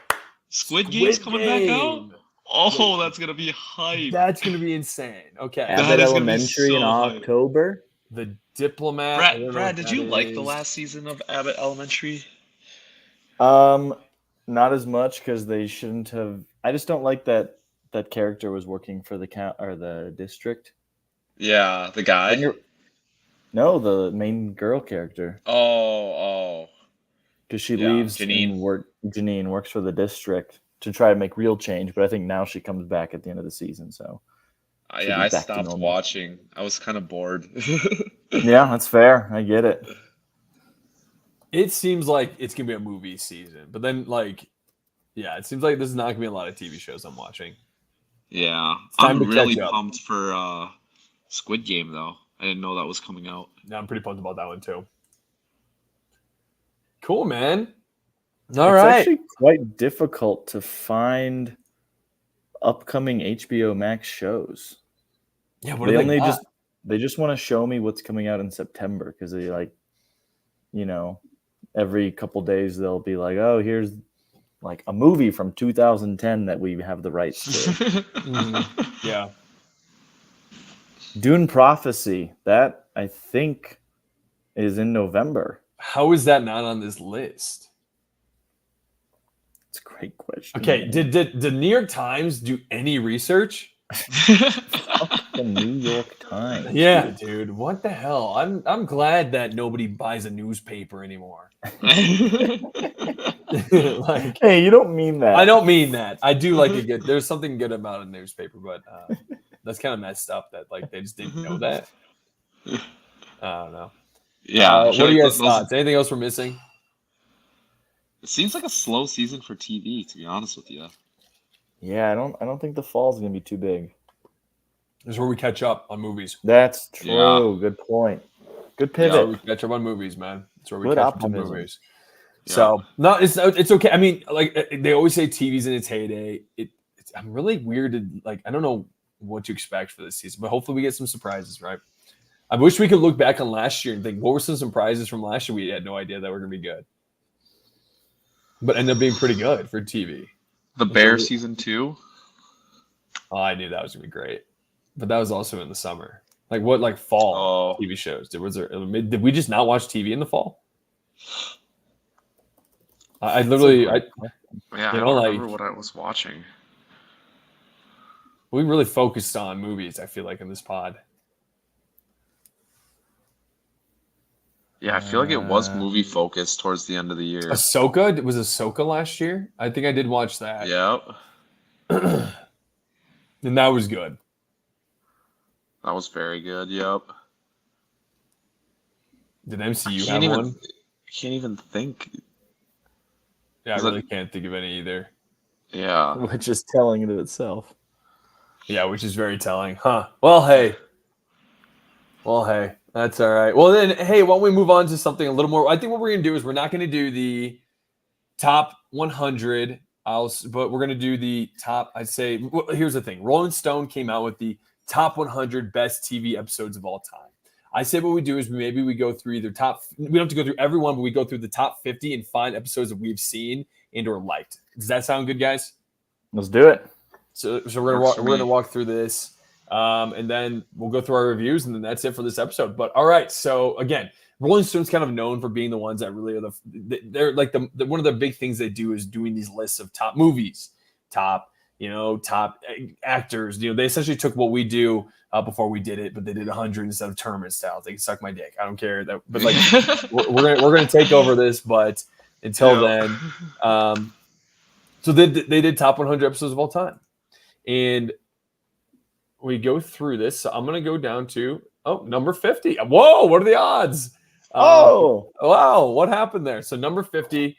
Squid Game's coming back out. Game. Oh, that's gonna be hype. That's going to be insane. Okay. That Abbott is gonna be Elementary in so hype. October. The Diplomat. I don't know Brad, what did that you like the is. last season of Abbott Elementary? Not as much because they shouldn't have. I just don't like that character was working for the count or the district. Yeah, the guy. No, the main girl character. Oh. Because she Yeah, leaves Janine. Janine works for the district to try to make real change, but I think now she comes back at the end of the season. So Yeah, I back to stopped normal. watching. I was kind of bored. yeah, that's fair. I get it. It seems like it's going to be a movie season. But then, like, yeah, it seems like there's not going to be a lot of TV shows I'm watching. Yeah, time I'm to really catch up. pumped for Squid Game though. I didn't know that was coming out. Yeah, I'm pretty pumped about that one too. Cool, man. It's All right. actually quite difficult to find upcoming HBO Max shows. Yeah, what do they got? They just want to show me what's coming out in September because they like, every couple days they'll be like, oh, here's like a movie from 2010 that we have the rights to. Yeah. Dune Prophecy, that I think is in November. How is that not on this list? It's a great question. Okay, man. did the New York Times do any research? The New York Times. Yeah, dude. What the hell? I'm glad that nobody buys a newspaper anymore. Like, Hey, you don't mean that. I don't mean that. I do like a good. There's something good about a newspaper, but that's kind of messed up that like they just didn't know that. I don't know. Yeah. I What feel are you like guys' thoughts? Anything else we're missing? It seems like a slow season for TV, to be honest with you. Yeah, I don't think the fall's gonna be too big. This is where we catch up on movies. That's true. Yeah. Good point. Good That's where pivot. we catch up on movies, man. That's where we Good catch up on optimism. movies. Yeah. So no, it's okay. I mean, like they always say, TV's in its heyday. I'm really weirded. Like I don't know what to expect for this season, but hopefully we get some surprises, right? I wish we could look back on last year and think, what were some surprises from last year? We had no idea that were going to be good, but ended up being pretty good for TV. The Bear season 2. Oh, I knew that was going to be great, but that was also in the summer. Like what? Like fall TV shows? Did we just not watch TV in the fall? I literally, Yeah, you I know, don't like- remember what I was watching. we really focused on movies. I feel like in this pod. Yeah, I feel like it was movie focused towards the end of the year. Ahsoka was Ahsoka last year. I think I did watch that. Yep. And that was good. That was very good. Yep. Did MCU Can't have even one? can't even think. Yeah, I is it- really can't think of any either. Yeah. Which is telling it of itself. Yeah, which is very telling, huh? Well, hey, that's all right. Well, then, hey, why don't we move on to something a little more? I think what we're gonna do is we're not gonna do the top 100. But we're gonna do the top. I'd say here's the thing: Rolling Stone came out with the top 100 best TV episodes of all time. I say what we do is maybe we go through either top. We don't have to go through everyone, but we go through the top 50 and find episodes that we've seen and or liked. Does that sound good, guys? Let's do it. So we're gonna walk through this, and then we'll go through our reviews, and then that's it for this episode. But all right, so again, Rolling Stone's kind of known for being the ones that really are they're like the one of the big things they do is doing these lists of top movies, top actors. They essentially took what we do before we did it, but they did 100 instead of tournament style. They can suck my dick. I don't care that, but like we're gonna take over this. But until then, so they did top 100 episodes of all time, and we go through this. So I'm gonna go down to number 50. Whoa, what are the odds? Wow, what happened there? So number 50,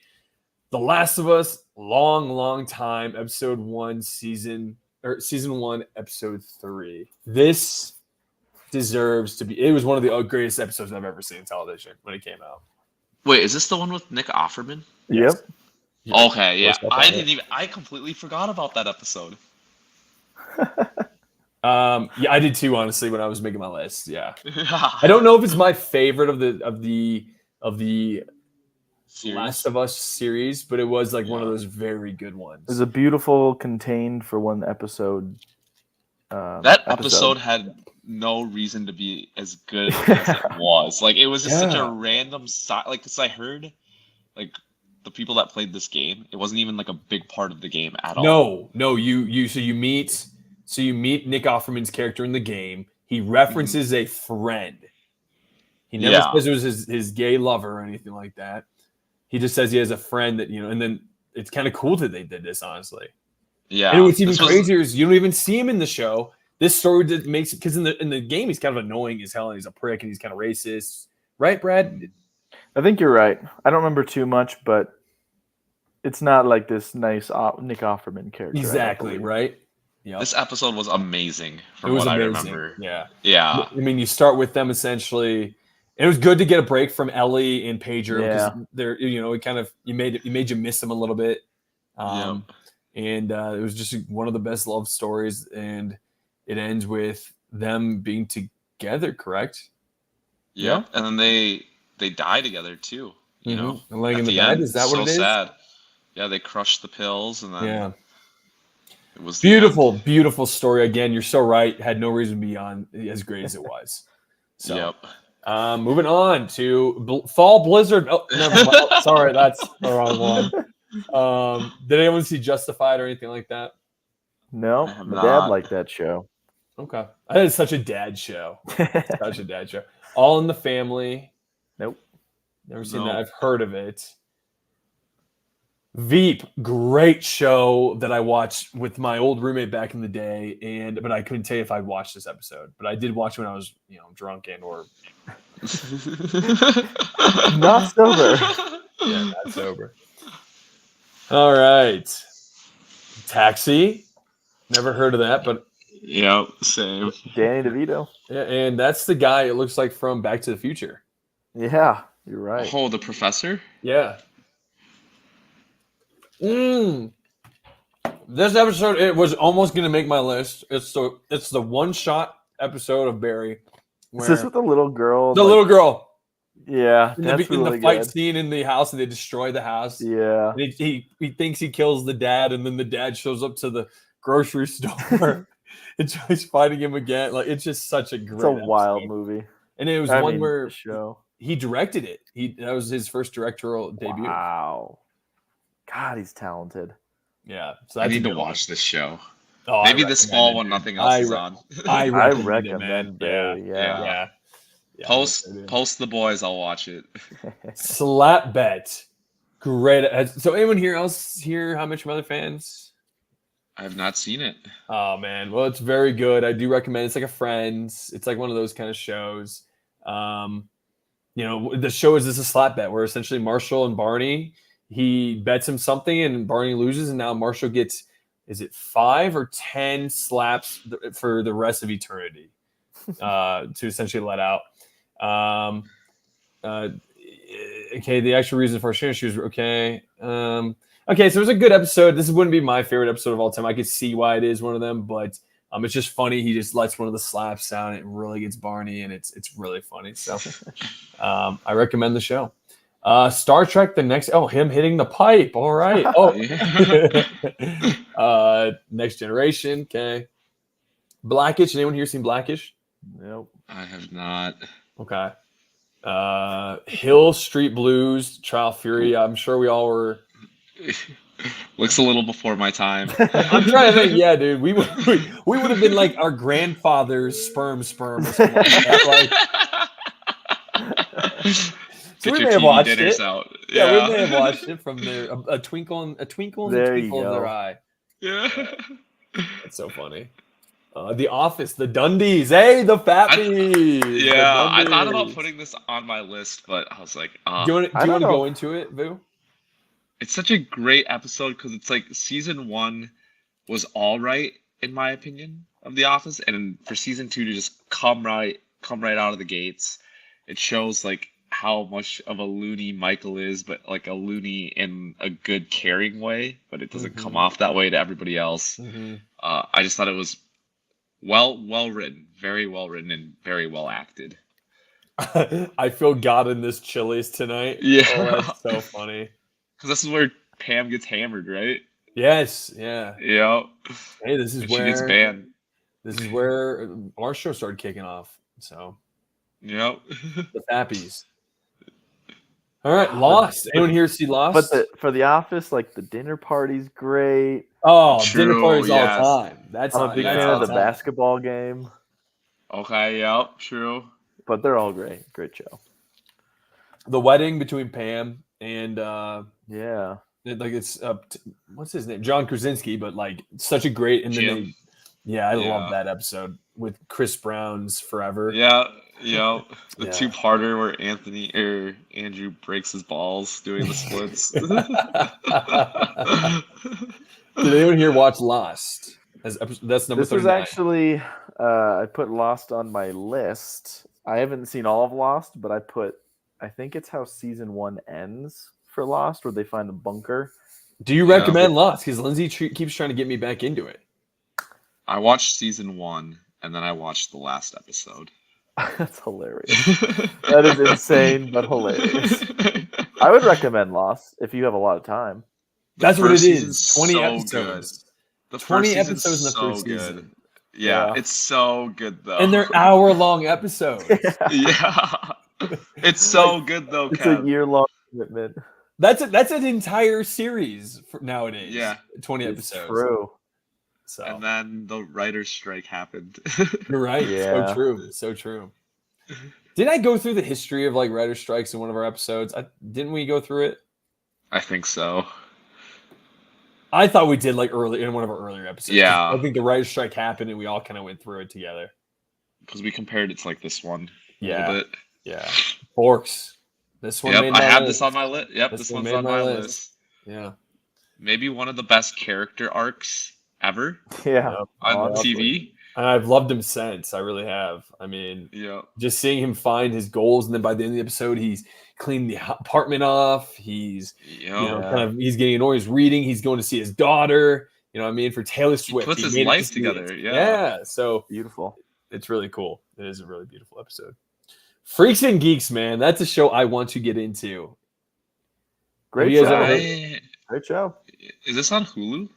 The Last of Us, long time, episode 1, season 1, episode 3. This deserves to be. It was one of the greatest episodes I've ever seen in television when it came out. Wait, is this the one with Nick Offerman? Yep. Okay, yeah. Yes, I completely forgot about that episode. Yeah, I did too, honestly, when I was making my list. Yeah. I don't know if it's my favorite of of the Series. Last of Us series, but it was like one of Yeah. those very good ones. It was a beautiful, contained for one episode. That episode had no reason to be as good as it was. Like, it was just such a Yeah. random side. Like, because I heard, like, the people that played this game, it wasn't even like a big part of the game at all. No, you meet Nick Offerman's character in the game. He references a friend. He never Yeah. says it was his gay lover or anything like that. He just says he has a friend that, and then it's kind of cool that they did this, honestly. Yeah. And what's even This was- crazier is you don't even see him in the show. This story makes it, because in the game he's kind of annoying as hell and he's a prick and he's kind of racist, right, Brad? I think you're right. I don't remember too much, but it's not like this nice Nick Offerman character. Exactly, right? Yeah. This episode was amazing It from was what amazing. I remember. Yeah. Yeah. I mean, you start with them essentially. It was good to get a break from Ellie and Pager because they're, it kind of you made you miss them a little bit. And it was just one of the best love stories, and it ends with them being together, correct? Yeah. And then they die together too. You know, and laying in at the the bed. end. Is that what it is? So sad. Yeah, they crushed the pills and then it was the Beautiful, end. beautiful story. Again, you're so right. Had no reason to be on as great as it was. So, moving on to Fall Blizzard. Oh, never mind. Oh, sorry, that's the wrong one. Did anyone see Justified or anything like that? No, I have my not. dad liked that show. Okay, I think it's such a dad show. Such a dad show. All in the Family. Nope. Never seen that. I've heard of it. Veep, great show that I watched with my old roommate back in the day, but I couldn't tell you if I watched this episode. But I did watch it when I was, drunk and or not sober. Yeah, not sober. All right, Taxi. Never heard of that, but yeah, same. Danny DeVito. Yeah, and that's the guy. It looks like from Back to the Future. Yeah, you're right. Oh, the professor? Yeah. This episode, it was almost going to make my list. It's the one-shot epised of Barry. Is this with the little girl? The little girl. Yeah, In that's the really fight good. scene in the house, and they destroy the house. Yeah. And he thinks he kills the dad, and then the dad shows up to the grocery store and tries fighting him again. Like, it's just such a great It's a episode. wild movie. And it was where show. He directed it. That was his first directorial debut. Wow. God, he's talented. Yeah. So I that's need a to good watch this show. Oh, Maybe this fall when nothing else is on. I recommend Barry. Yeah. Post the boys, I'll watch it. Slap Bet. Great. So anyone else here? How much Mother fans? I have not seen it. Oh man. Well, it's very good. I do recommend it. It's like a Friends. It's like one of those kind of shows. The show is a slap bet where essentially Marshall and Barney, he bets him something and Barney loses, and now Marshall gets, is it 5 or 10 slaps for the rest of eternity to essentially let out. Okay, the actual reason for sharing shoes. Okay. Okay, so it was a good episode. This wouldn't be my favorite episode of all time. I could see why it is one of them, but it's just funny. He just lets one of the slaps down. It really gets Barney, and it's really funny. So I recommend the show. Star Trek: The Next. Oh, him hitting the pipe. All right. Oh, Next Generation. Okay. Blackish. Anyone here seen Blackish? Nope. I have not. Okay. Hill Street Blues, Trial Fury. I'm sure we all were. Looks a little before my time. I'm trying to think. Yeah, dude, we would have been like our grandfather's sperm or something like that. So Get we your may have TV watched dinners it. out. Yeah, we may have watched it from there. A twinkle in the twinkle of their eye. Yeah. That's so funny. The Office, the Dundies. Hey, the Fatties. I thought about putting this on my list, but I was like, do you want to go into it, Vu? It's such a great episode because it's like season 1 was all right in my opinion of The Office, and for season 2 to just come right out of the gates, it shows like how much of a loony Michael is, but like a loony in a good caring way, but it doesn't come off that way to everybody else. I just thought it was well written, very well written, and very well acted. I feel God in this Chili's tonight. Yeah. Oh, that's so funny. Because this is where Pam gets hammered, right? Yes, yeah. Yep. Hey, this is And she gets where banned. our show started kicking off. So Yep. the Fappies. All right, Lost. Anyone here see Lost? But for The Office, like the dinner party's great. Oh, dinner True, parties all yes. the time. That's I'm a big yeah. fan all of the time. basketball game, Okay, yep, true. but they're all great. Great show. The wedding between Pam and Yeah. it's what's his name? John Krasinski, but like such a great and then Jim. I Yeah. love that episode with Chris Brown's Forever. Yeah, yep. The Yeah. two-parter where Andrew breaks his balls doing the splits. Did anyone here watch Lost? That's number This was 39. actually I put Lost on my list. I haven't seen all of Lost, but I think it's how season 1 ends for Lost, where they find a bunker. Do you Yeah. recommend Lost? Because Lindsay keeps trying to get me back into it. I watched season 1 and then I watched the last episode. That's hilarious. That is insane, but hilarious. I would recommend Lost if you have a lot of time. That's what it first season's is. 20 so episodes. The 20 first season's episodes in the so first good. season. Yeah, Yeah. it's so good though. And they're hour-long episodes. Yeah. It's so good though, It's Kev. a year-long commitment. That's an entire series for nowadays. Yeah. 20 It's episodes. true. So And then the writer's strike happened. you're right. Yeah. So true. So true. Did I go through the history of like writer strikes in one of our episodes? Didn't we go through it? I think so. I thought we did like early in one of our earlier episodes. Yeah. I think the writer strike happened and we all kind of went through it together. Because we compared it to like this one a Yeah. little bit. Yeah. Forks. This one Yep, made I my have list. this on my list. Yep, This this one one's made on my my list. list. Yeah. Maybe one of the best character arcs ever Yeah. Yep. on Honestly. TV. And I've loved him since. I really have. I mean, Yep. just seeing him find his goals, and then by the end of the episode, he's cleaned the apartment off. He's Yep. he's getting annoyed. He's reading. He's going to see his daughter. You know what I mean? For Taylor Swift, puts he his made it life to see it. together, yeah. Yeah. So Beautiful. it's really cool. It is a really beautiful episode. Freaks and Geeks, man. That's a show I want to get into. Great you guys show. ever heard- Great show. Is this on Hulu?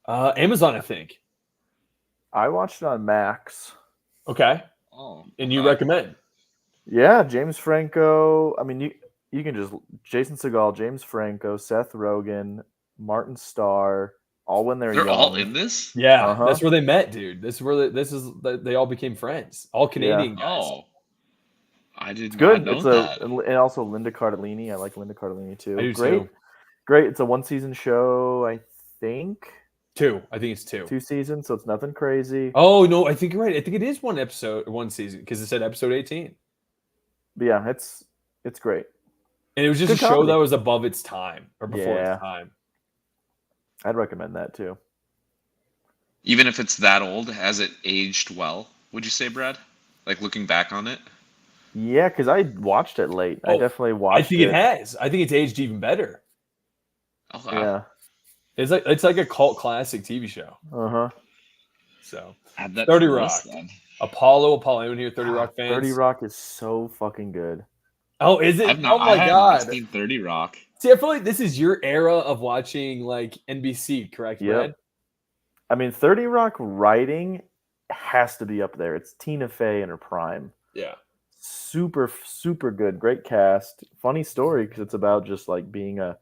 Amazon, I think. I watched it on Max. Okay. Oh. And you okay. recommend? Yeah, James Franco. I mean, you can just Jason Segel, James Franco, Seth Rogen, Martin Starr, all when they're They're young. all in this? Yeah, Uh-huh. that's where they met, dude. This is where they all became friends. All Canadian guys. Oh. I did It's good. not know It's that. and also Linda Cardellini. I like Linda Cardellini too. I do Great, too. great. It's a 1-season show, I think. 2. I think it's 2. 2 seasons, so it's nothing crazy. Oh no, I think you're right. I think it is one season because it said episode 18. But yeah, it's great. And it was just Good a show comedy. that was above its time or before Yeah. its time. I'd recommend that too. Even if it's that old, has it aged well? Would you say, Brad? Like looking back on it? Yeah, because I watched it late. I Oh, definitely watched I think it has. I think it's aged even better. Okay. Yeah. It's like a cult classic TV show. Uh-huh. So Add that 30 to the Rock. list then. Apollo, anyone here 30 Rock fans? 30 Rock is so fucking good. Oh, is it? I've not, Oh my I haven't god. seen 30 Rock. See, I feel like this is your era of watching like NBC, correct, Yep. Brad? I mean, 30 Rock writing has to be up there. It's Tina Fey in her prime. Yeah. Super, super good. Great cast. Funny story because it's about just like being a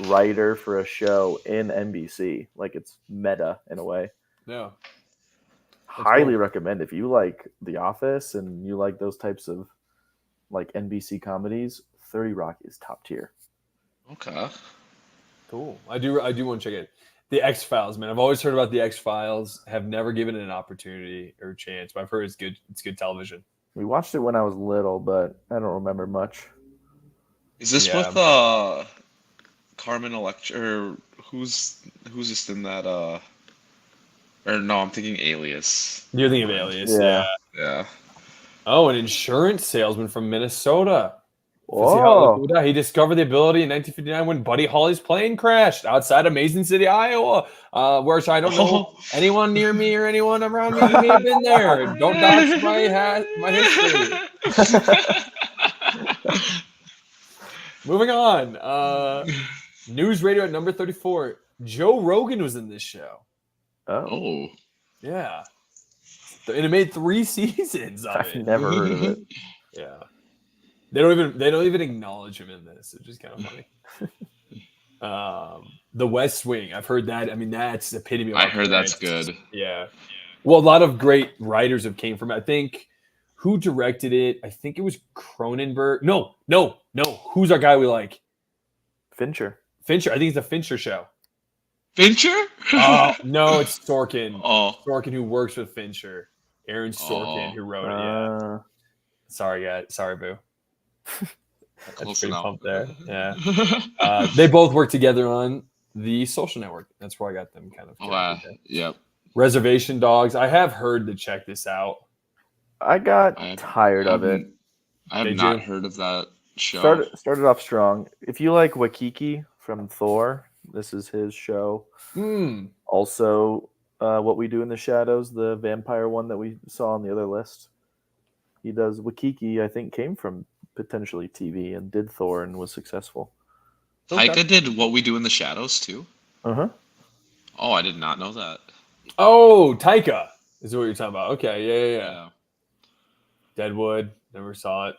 writer for a show in NBC. Like it's meta in a way. Yeah. Highly cool. recommend if you like The Office and you like those types of like NBC comedies. 30 Rock is top tier. Okay. Cool. I do want to check it. The X-Files, man. I've always heard about the X-Files. Have never given it an opportunity or a chance, but I've heard it's good. It's good television. We watched it when I was little, but I don't remember much. Is this Yeah. with Carmen Electra? Or who's just in that? Or no, I'm thinking Alias. You're thinking of Alias, Yeah. Yeah. Oh, an insurance salesman from Minnesota. Whoa. He discovered the ability in 1959 when Buddy Holly's plane crashed outside of Mason City, Iowa. Where I don't know anyone near me or anyone around me who may have been there. Don't dox my history. Moving on. News radio at number 34. Joe Rogan was in this show. Oh. Yeah. And it made 3 seasons of I've it. never heard of it. Yeah. They don't even acknowledge him in this. It's just kind of funny. The West Wing. I've heard that. I mean, that's the epitome of I heard that's good. Yeah. Well, a lot of great writers have came from it. I think who directed it? I think it was Cronenberg. No. Who's our guy we like? Fincher. I think it's the Fincher show. Fincher? No, it's Sorkin. Oh. Sorkin who works with Fincher. Aaron Sorkin who wrote it. Yeah. Sorry, guys. Sorry, boo. Close pretty enough. pumped there. Yeah. They both work together on The Social Network. That's where I got them kind of. Yep. Reservation Dogs. I have heard to check this out. I got tired of it. I have not heard of that show. Started off strong. If you like Wakiki from Thor, this is his show. Also, What We Do in the Shadows, the vampire one that we saw on the other list. He does Wakiki, I think, came from potentially TV and did Thor and was successful. Taika did What We Do in the Shadows too? Uh-huh. Oh, I did not know that. Oh, Taika is what you're talking about. Okay, yeah. Deadwood, never saw it.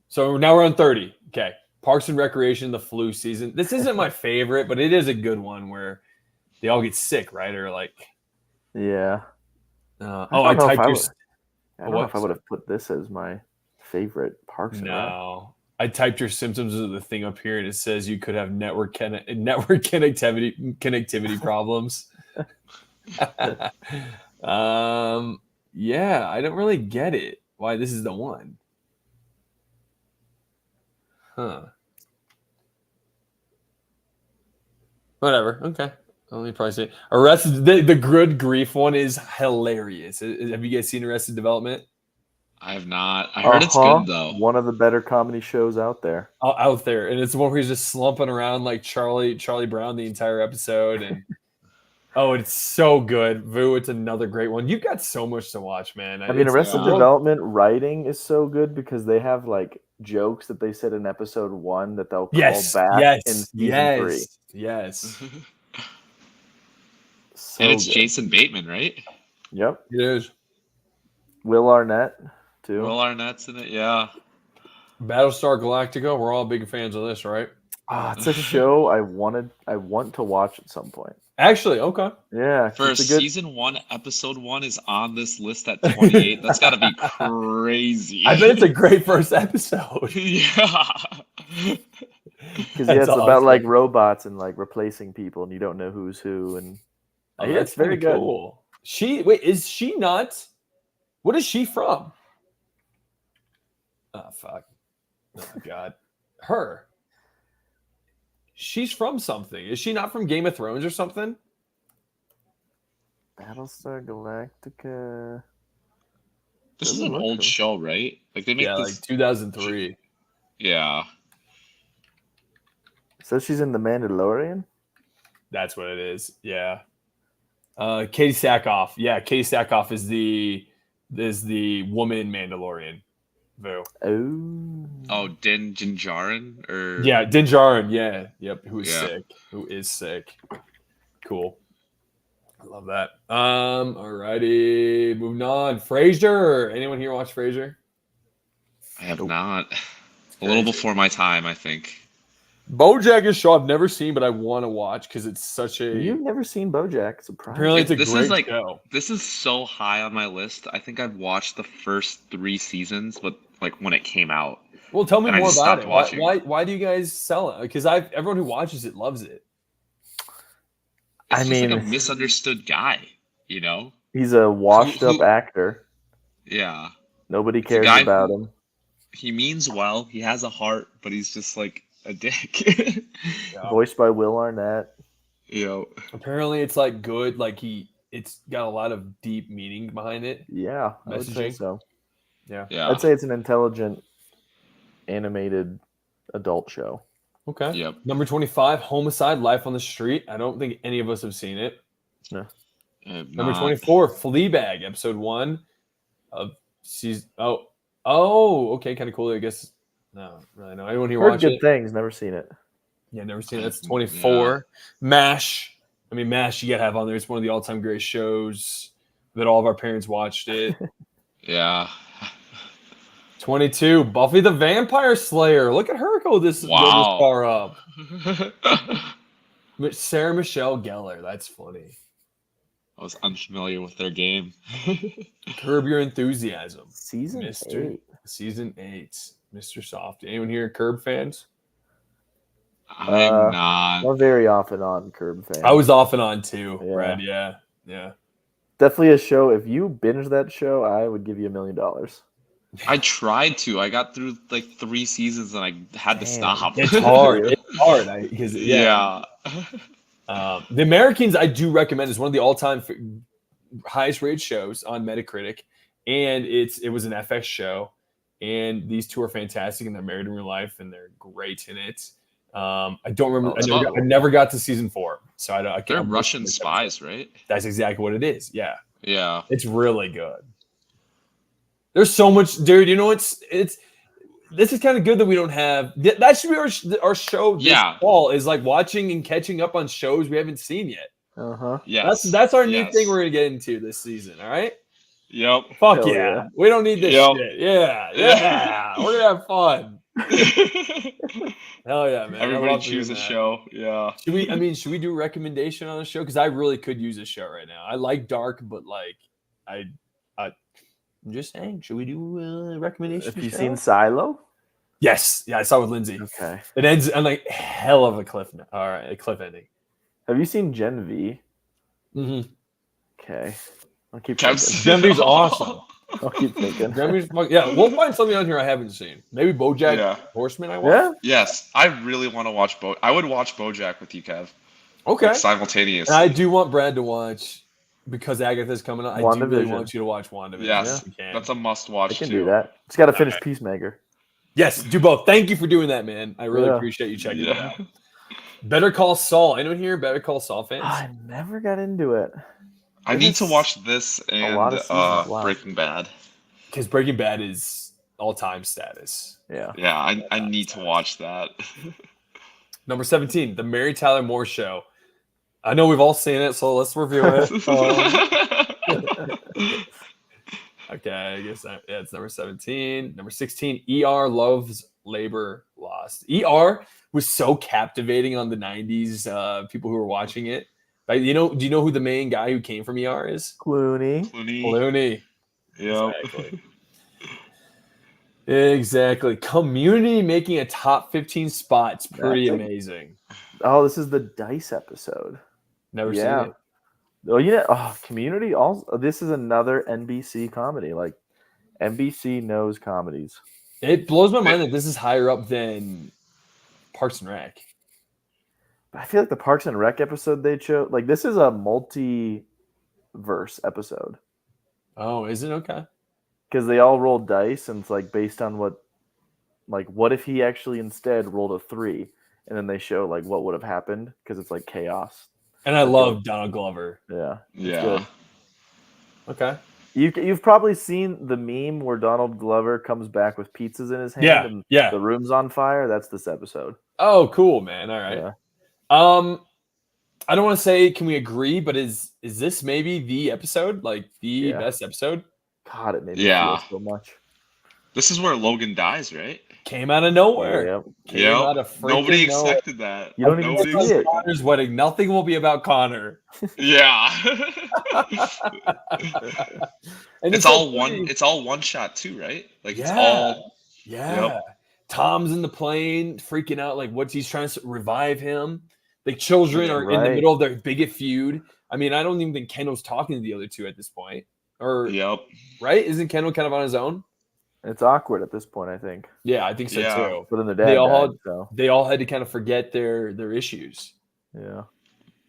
So now we're on 30. Okay. Parks and Recreation, the flu season. This isn't my favorite, but it is a good one where they all get sick, right? Or like, yeah. I typed your. I don't know if I would have put this as my favorite Parks and Rec. No, I typed your symptoms of the thing up here, and it says you could have network connectivity problems. Yeah, I don't really get it. Why this is the one? Huh. Whatever. Okay. Let me probably say Arrested. The good grief one is hilarious. Have you guys seen Arrested Development? I have not. I heard it's good though. One of the better comedy shows out there. Out there, and it's the one where he's just slumping around like Charlie Brown the entire episode, and it's so good. Vu, it's another great one. You've got so much to watch, man. I mean, Arrested Development writing is so good because they have like jokes that they said in episode 1 that they'll call back in season 3. Yes. So and it's good. Jason Bateman, right? Yep. It is. Will Arnett, too. Will Arnett's in it, yeah. Battlestar Galactica, we're all big fans of this, right? It's a show I want to watch at some point. Actually, okay. Yeah. For season 1, episode 1 is on this list at 28. That's got to be crazy. I bet it's a great first episode. Yeah. Because it's about like robots and like replacing people, and you don't know who's who. And it's very good. Cool. Is she not? What is she from? Oh fuck! Oh my god, her. She's from something. Is she not from Game of Thrones or something? Battlestar Galactica. This is an old show, right? Like they made this like 2003. Yeah. So she's in The Mandalorian? That's what it is. Yeah. Katie Sackhoff. Yeah, Katie Sackhoff is the woman Mandalorian. Vu. Oh, Din Djarin or Din Djarin. Yeah. Yep. Who is sick. Cool. I love that. Alrighty. Moving on. Frasier. Anyone here watch Frasier? I have not. A little before my time, I think. BoJack is a show I've never seen, but I want to watch because it's such a. You've never seen BoJack? Surprise! Apparently, it's a great show. This is so high on my list. I think I've watched the first 3 seasons, but like when it came out. Well, tell me more about it. Why do you guys sell it? Because everyone who watches it loves it. It's just like a misunderstood guy, you know. He's a washed-up actor. Yeah. Nobody cares about him. He means well. He has a heart, but he's just like a dick. Voiced by Will Arnett. Yeah. Apparently, it's like good. Like it's got a lot of deep meaning behind it. Yeah, I would say so. Yeah. I'd say it's an intelligent, animated adult show. Okay. Yep. Number 25, Homicide: Life on the Street. I don't think any of us have seen it. No. Number 24, Fleabag, episode 1 of She's okay, kind of cool. I guess. No, really, no. Anyone here Heard watch good it? things, never seen it. Yeah, never seen it. That's 24. MASH. I mean, MASH. You gotta have on there. It's one of the all-time great shows that all of our parents watched it. Yeah. 22. Buffy the Vampire Slayer. Look at her go this far up. Sarah Michelle Gellar. That's funny. I was unfamiliar with their game. Curb Your Enthusiasm. Season 8. Season 8. Mr. Soft. Anyone here Curb fans? I'm not. I'm very off and on Curb fan. I was off and on too, Yeah. Brad. Yeah. Definitely a show. If you binge that show, I would give you $1 million. I tried to. I got through like 3 seasons and I had to stop. It's hard. It's hard. The Americans I do recommend is one of the all-time highest rated shows on Metacritic, and it was an FX show, and these two are fantastic, and they're married in real life, and they're great in it. I don't remember. I never got to season 4, so I don't. They're Russian spies, right? That's exactly what it is. Yeah. Yeah. It's really good. There's so much, dude. You know, it's. This is kind of good that we don't have. That should be our show this fall, is like watching and catching up on shows we haven't seen yet. Yes. That's our new thing we're gonna get into this season. All right. Yep. Fuck Hell yeah. We don't need this shit. Yeah. We're gonna have fun. Hell yeah, man. Everybody choose a show. Yeah. Should we do a recommendation on the show? Because I really could use a show right now. I like dark, but like I'm just saying, should we do a recommendation? Have you seen Silo? Yes. Yeah, I saw it with Lindsay. Okay. It ends on like hell of a cliff. All right, a cliff ending. Have you seen Gen V? Mm-hmm. Okay. I'll keep thinking. Gen V's awesome. I'll keep thinking. We'll find something on here I haven't seen. Maybe BoJack Horseman. I watched. Yeah. Yes, I really want to watch I would watch BoJack with you, Kev. Okay. Like simultaneous. And I do want Brad to watch, because Agatha's coming up. I do really want you to watch WandaVision. Yes, that's a must-watch. I can do that. Just got to finish Peacemaker. Yes, do both. Thank you for doing that, man. I really appreciate you checking it out. Better Call Saul. Anyone here Better Call Saul fans? I never got into it. I need to watch this and Breaking Bad. Because Breaking Bad is all-time status. Yeah. Yeah, I need to watch that. Number 17, The Mary Tyler Moore Show. I know we've all seen it, so let's review it. Okay, I guess it's number 17. Number 16, ER Loves Labor Lost. ER was so captivating on the 90s, people who were watching it. Like, do you know who the main guy who came from ER is? Clooney. Yeah. Exactly. Community making a top 15 spots. Pretty amazing. Oh, this is the Dice episode. Never seen it. Oh, yeah. Oh, Community. Also, this is another NBC comedy. Like, NBC knows comedies. It blows my mind that this is higher up than Parks and Rec. I feel like the Parks and Rec episode they chose, like, this is a multi-verse episode. Oh, is it? Okay. Because they all rolled dice, and it's like based on what if he actually instead rolled a 3, and then they show like what would have happened, because it's like chaos. And I love Donald Glover. Yeah. Yeah. Okay. You've probably seen the meme where Donald Glover comes back with pizzas in his hand and the room's on fire. That's this episode. Oh, cool, man. All right. Yeah. I don't want to say can we agree, but is this maybe the episode? Like the best episode? God, it made me feel so much. This is where Logan dies, right? Came out of nowhere. Nobody expected that. You don't even see it. Connor's wedding. Nothing will be about Connor. Yeah. And it's all one. It's all one shot too, right? Like it's all. Yeah. Yep. Tom's in the plane, freaking out. Like he's trying to revive him. The children are in the middle of their biggest feud. I mean, I don't even think Kendall's talking to the other two at this point. Right? Isn't Kendall kind of on his own? It's awkward at this point, I think. Yeah, I think so too. But then the dad they all had to kind of forget their issues. Yeah.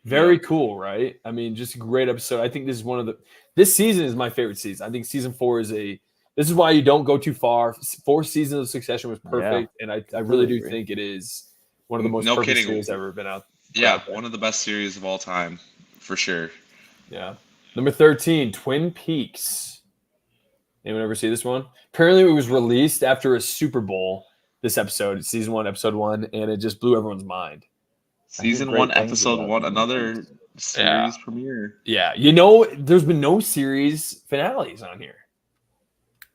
Very cool, right? I mean, just a great episode. I think this is this season is my favorite season. I think season 4 this is why you don't go too far. 4 seasons of Succession was perfect, and I really do think it is one of the most perfect series ever been out. Yeah, one of the best series of all time, for sure. Yeah. Number 13, Twin Peaks. Anyone ever see this one? Apparently, it was released after a Super Bowl. This episode, season 1, episode 1, and it just blew everyone's mind. I hear Season great 1, things episode about 1, it. another series premiere. Yeah, you know, there's been no series finales on here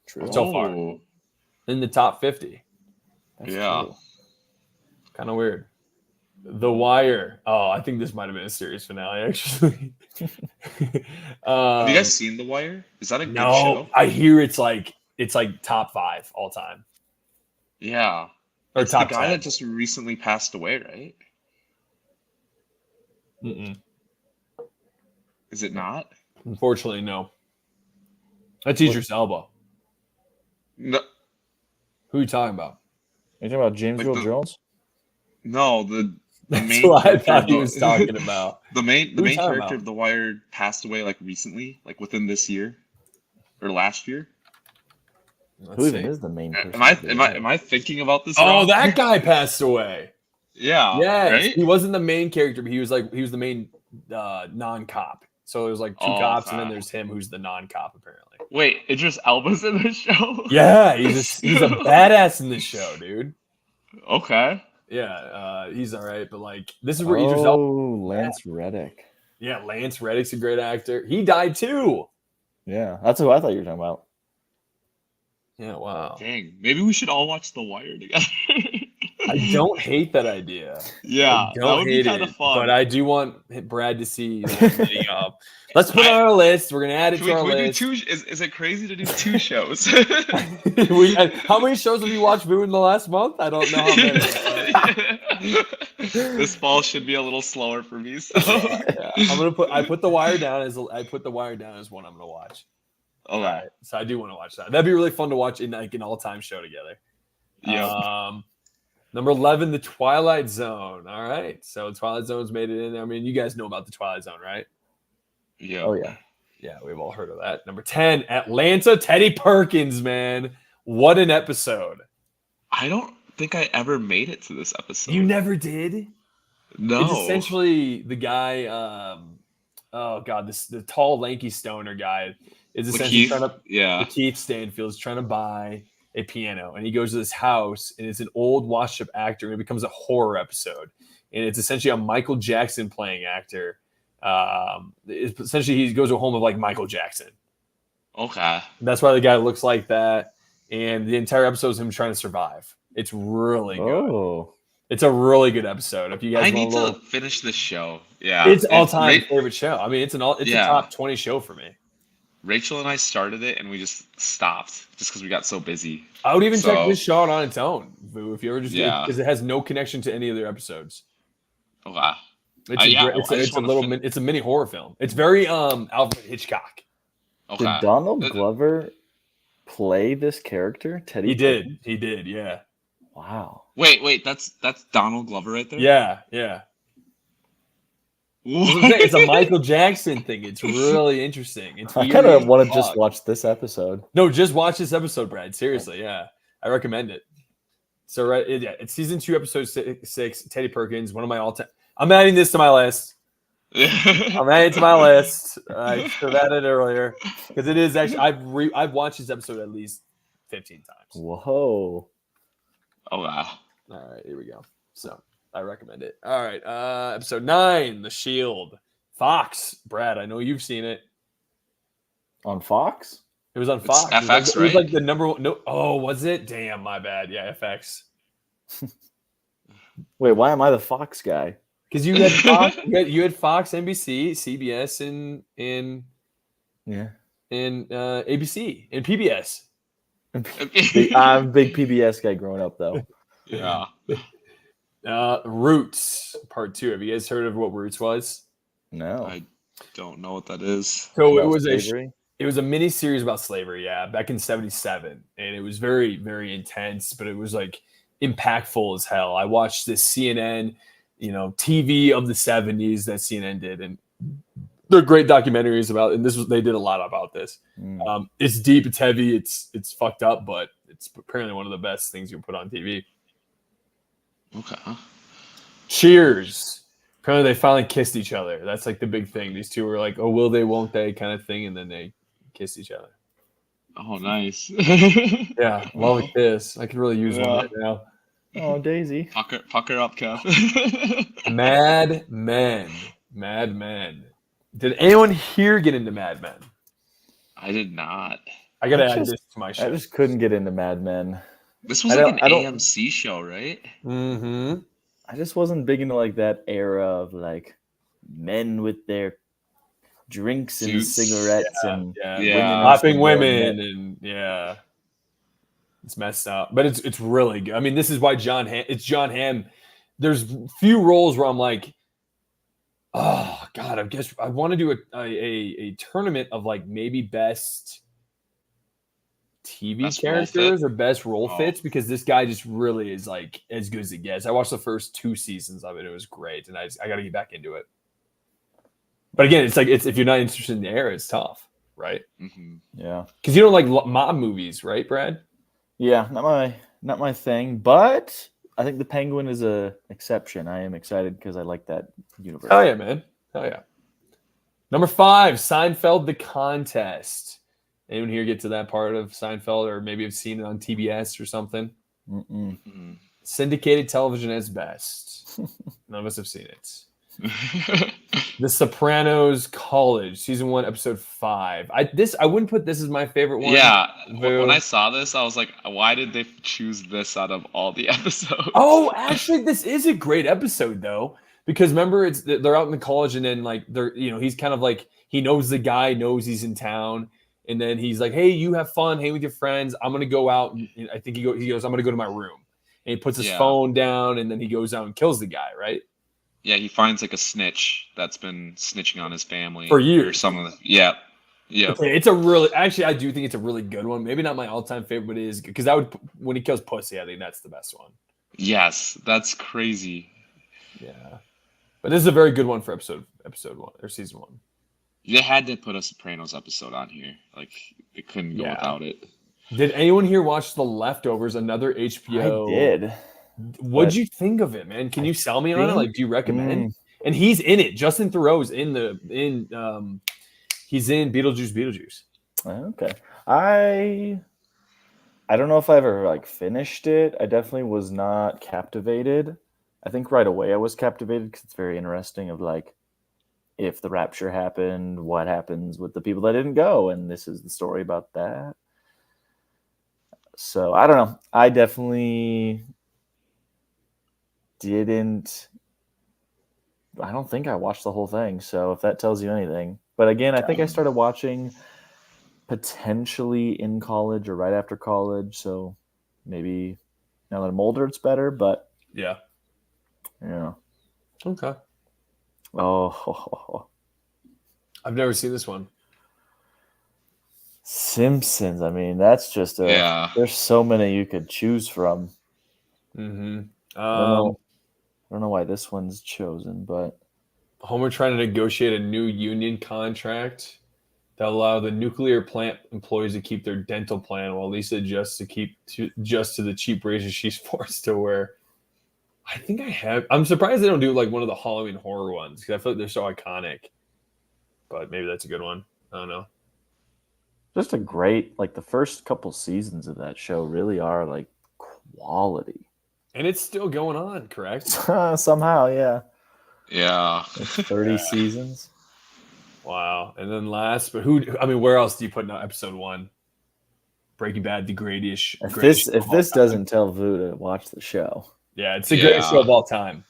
True. so far Oh, in the top 50. That's yeah. true. Kind of weird. The Wire. Oh, I think this might have been a series finale, actually. Have you guys seen The Wire? Is that a good No, show? I hear it's like top 5 all time. Yeah. Or It's the top guy 10. that just recently passed away, right? Mm-mm. Is it not? Unfortunately, no. That's Idris Elba. No, Who are you talking about? Are you talking about James Like Earl the- Jones? no, the That's main what I character thought of he the- was talking about. the main Who are you talking character about? of The Wire passed away like recently, like within this year or last year. Let's Who even see. is the main person? Am I thinking about this Oh, wrong? that guy passed away. Yeah. Yes, Right? he wasn't the main character, but he was the main non-cop. So there's like 2 Oh, cops, and then okay. there's him who's the non-cop apparently. Wait, Idris Elba's in this show? Yeah, he's a badass in this show, dude. Okay. Yeah, he's all right, but like this is where Idris Elba. Oh, Lance Reddick. Yeah, Lance Reddick's a great actor. He died too. Yeah, that's who I thought you were talking about. Yeah, wow. Dang. Maybe we should all watch The Wire together. I don't hate that idea. Yeah, I that don't would be hate kind it, of fun. but I do want Brad to see the one meeting up. Let's put it on our list. We're gonna add it Can to our we do list. two? Is it crazy to do 2 shows? How many shows have you watched, Boo, in the last month? I don't know how many. This fall should be a little slower for me. So Yeah, I put The Wire down as one I'm gonna watch. okay. So I do want to watch that. That'd be really fun to watch in like an all-time show together. Yeah. Number 11, The Twilight Zone. All right, so Twilight Zone's made it in. I mean, you guys know about The Twilight Zone, right? Yeah. Oh yeah. Yeah, we've all heard of that. Number 10, Atlanta, Teddy Perkins, man. What an episode. I don't think I ever made it to this episode. You never did? No. It's essentially the guy, the tall, lanky stoner guy is essentially Lakeith? Yeah. Keith Stanfield's trying to buy a piano, and he goes to this house, and it's an old washed-up actor, and it becomes a horror episode. And it's essentially a Michael Jackson playing actor. It's essentially he goes to a home of like Michael Jackson. Okay. That's why the guy looks like that. And the entire episode is him trying to survive. It's really good. Oh. It's a really good episode. If you guys I want need a little, to finish this show. Yeah. it's all-time Ra- favorite show. I mean, it's a Yeah. top 20 show for me. Rachel and I started it and we just stopped just because we got so busy. I would even check So- this show out on its own, Boo, if you ever just Yeah. because it has no connection to any other episodes. Okay. It's Yeah, it's I just a wanna little it's a mini horror film. It's very Alfred Hitchcock. Okay. Did Donald Uh, Glover play this character? Teddy. He Perkins? did, yeah. Wow. Wait, that's Donald Glover right there? Yeah. What? It's a Michael Jackson thing. It's really interesting. It's I kind eerie of as want to just fuck. watch this episode. No, just watch this episode, Brad. Seriously, yeah. I recommend it. So it's season 2, episode 6. Teddy Perkins, one of my all-time. I'm adding this to my list. I'm adding it to my list. I should have added it earlier because it is actually I've watched this episode at least 15 times. Whoa. Oh wow. All right, here we go. So I recommend it. All right, episode 9, The Shield. Fox, Brad. I know you've seen it. On Fox? It was on It's Fox. FX, it was right? like the number one. No, oh, was it? Damn, my bad. Yeah, FX. Wait, why am I the Fox guy? Because you had Fox, you had Fox, NBC, CBS, and Yeah. ABC and PBS. I'm a big PBS guy growing up, though. Yeah. Roots Part 2. Have you guys heard of what Roots was? No. I don't know what that is. So About it was slavery? it was a mini series about slavery, yeah, back in '77, and it was very, very intense, but it was like impactful as hell. I watched this CNN, TV of the '70s that CNN did, and they're great documentaries about. And they did a lot about this. Mm. It's deep, it's heavy, it's fucked up, but it's apparently one of the best things you can put on TV. Okay. Cheers. Apparently they finally kissed each other. That's like the big thing. These two were like, oh, will they, won't they kind of thing. And then they kissed each other. Oh, nice. Yeah, love a kiss. I could really use one Yeah. right now. Oh, Daisy. Pucker up, Kev. Mad Men. Mad Men. Did anyone here get into Mad Men? I did not. I gotta I add just- this to my I show. just couldn't get into Mad Men. This was I like don't- an I don't- AMC show, right? Mm-hmm. I just wasn't big into like that era of like men with their drinks and Suits. cigarettes and Yeah. Yeah. Slapping going women and yeah. It's messed up. But it's really good. I mean, this is why John Hamm. There's few roles where I'm like, oh God, I guess I want to do a tournament of like maybe best TV Best role characters fit? or best role Oh. fits because this guy just really is like as good as it gets. I watched the first 2 seasons of it. It was great. And I got to get back into it. But again, it's like if you're not interested in the era, it's tough, right? Mhm. Yeah. Because you don't like mob movies, right, Brad? Yeah, not my thing, but I think the Penguin is a exception. I am excited because I like that universe. Hell yeah, man. Hell yeah. Number 5, Seinfeld: The Contest. Anyone here get to that part of Seinfeld, or maybe have seen it on TBS or something? Mm-mm. Mhm. Syndicated television is best. None of us have seen it. The Sopranos College, season 1, episode 5. I wouldn't put this as my favorite one. Yeah, Vu. when I saw this, I was like, why did they choose this out of all the episodes? Oh, actually, this is a great episode though, because remember, they're out in the college, and then like he's kind of like he knows the guy, knows he's in town, and then he's like, hey, you have fun, hang with your friends. I'm gonna go out, and I think he goes, I'm gonna go to my room, and he puts his Yeah. phone down, and then he goes out and kills the guy, right? Yeah, he finds like a snitch that's been snitching on his family For or years. some of the. Yeah, yeah. Okay, I do think it's a really good one. Maybe not my all-time favorite, but it is because when he kills Pussy, I think that's the best one. Yes, that's crazy. Yeah, but this is a very good one for episode 1 or season 1. They had to put a Sopranos episode on here. Like they couldn't go Yeah. without it. Did anyone here watch The Leftovers? Another HBO. I did. What'd but you think of it, man? Can I you sell me on it? think- Like, do you recommend? And he's in it. Justin Theroux's he's in Beetlejuice. Okay. I don't know if I ever like finished it. I definitely was not captivated. I think right away I was captivated because it's very interesting of like if the rapture happened, what happens with the people that didn't go, and this is the story about that. So I don't know. I definitely didn't. I don't think I watched the whole thing. So if that tells you anything, but again, I think I started watching potentially in college or right after college. So maybe now that I'm older, it's better. But Yeah. yeah. Okay. Oh, I've never seen this one. Simpsons. I mean, that's just a. Yeah. There's so many you could choose from. Mm-hmm. I don't know why this one's chosen, but Homer trying to negotiate a new union contract that allow the nuclear plant employees to keep their dental plan while Lisa adjusts to the cheap braces she's forced to wear. I think I have. I'm surprised they don't do like one of the Halloween horror ones because I feel like they're so iconic. But maybe that's a good one. I don't know. just a great like the first couple seasons of that show really are like quality. And it's still going on, correct? Somehow, yeah. Yeah. It's 30 seasons. Wow. And then last, but where else do you put in episode 1? Breaking Bad, the greatest. If greatest this show of all time. doesn't tell Vu to watch the show. Yeah, it's the greatest show of all time.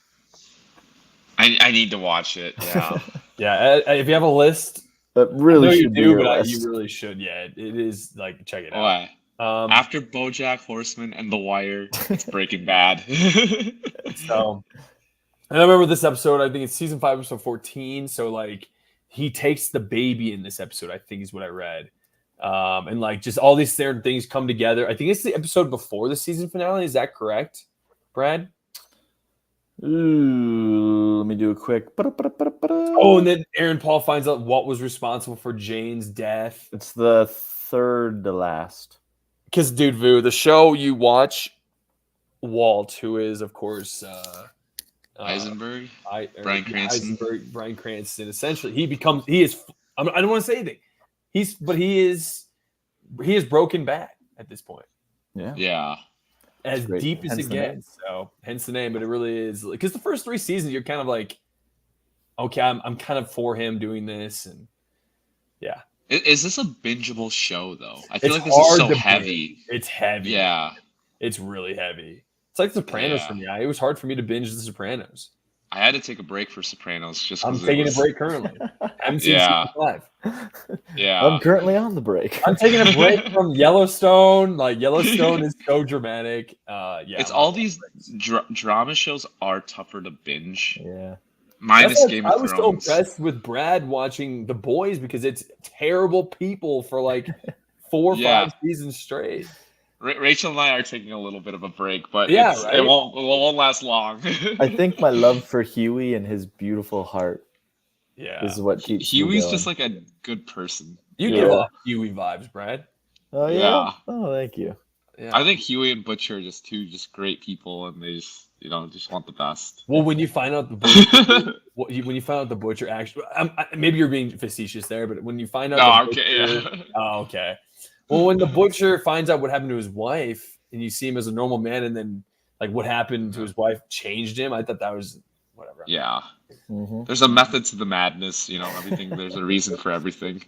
I need to watch it. Yeah. Yeah, if you have a list, But I know really you should be do, your but list. you really should. Yeah, it is like check it out. Why? After After BoJack Horseman and The Wire, it's Breaking Bad. so, and I remember this episode. I think it's season 5, episode 14. So like, he takes the baby in this episode. I think is what I read. And like just all these certain things come together. I think it's the episode before the season finale. Is that correct, Brad? Ooh, let me do a quick. Oh, and then Aaron Paul finds out what was responsible for Jane's death. It's the third to last. Because, dude, Vu, the show you watch, Walt, who is, of course, Bryan Cranston. Heisenberg, Bryan Cranston. Essentially, he is. I don't want to say anything. He is he is Broken bad at this point. Yeah. Yeah. As Great. deep as Hence it the name. gets. So hence the name, but it really is because the first 3 seasons you're kind of like, okay, I'm kind of for him doing this, and yeah. Is this a bingeable show though? I feel It's like this is hard so to heavy. binge. It's heavy. Yeah. It's really heavy. It's like The Sopranos Yeah. for me. It was hard for me to binge The Sopranos. I had to take a break for Sopranos just I'm because taking a break currently. I haven't seen Yeah. season 5. Yeah. I'm currently on the break. I'm taking a break from Yellowstone. Like Yellowstone is so dramatic. Yeah. It's I'm all on these drama shows are tougher to binge. Yeah. Minus That's why Game I of was so Thrones. impressed with Brad watching The Boys because it's terrible people for like 4 or Yeah. 5 seasons straight. Rachel and I are taking a little bit of a break, but Yeah, it right? won't last long. I think my love for Huey and his beautiful heart Yeah. is what keeps me Huey's going. just like a good person. You Yeah. give off Huey vibes, Brad. Oh yeah. Yeah. Oh, thank you. Yeah. I think Huey and Butcher are just two great people, and they just want the best. Well, when you find out the butcher, when you find out the butcher actually, maybe you're being facetious there, but when you find out, No, the okay, butcher, yeah. oh, okay. Well, when the butcher finds out what happened to his wife, and you see him as a normal man, and then like what happened to his wife changed him, I thought that was whatever. Yeah. Mm-hmm. There's a method to the madness, everything. There's a reason for everything.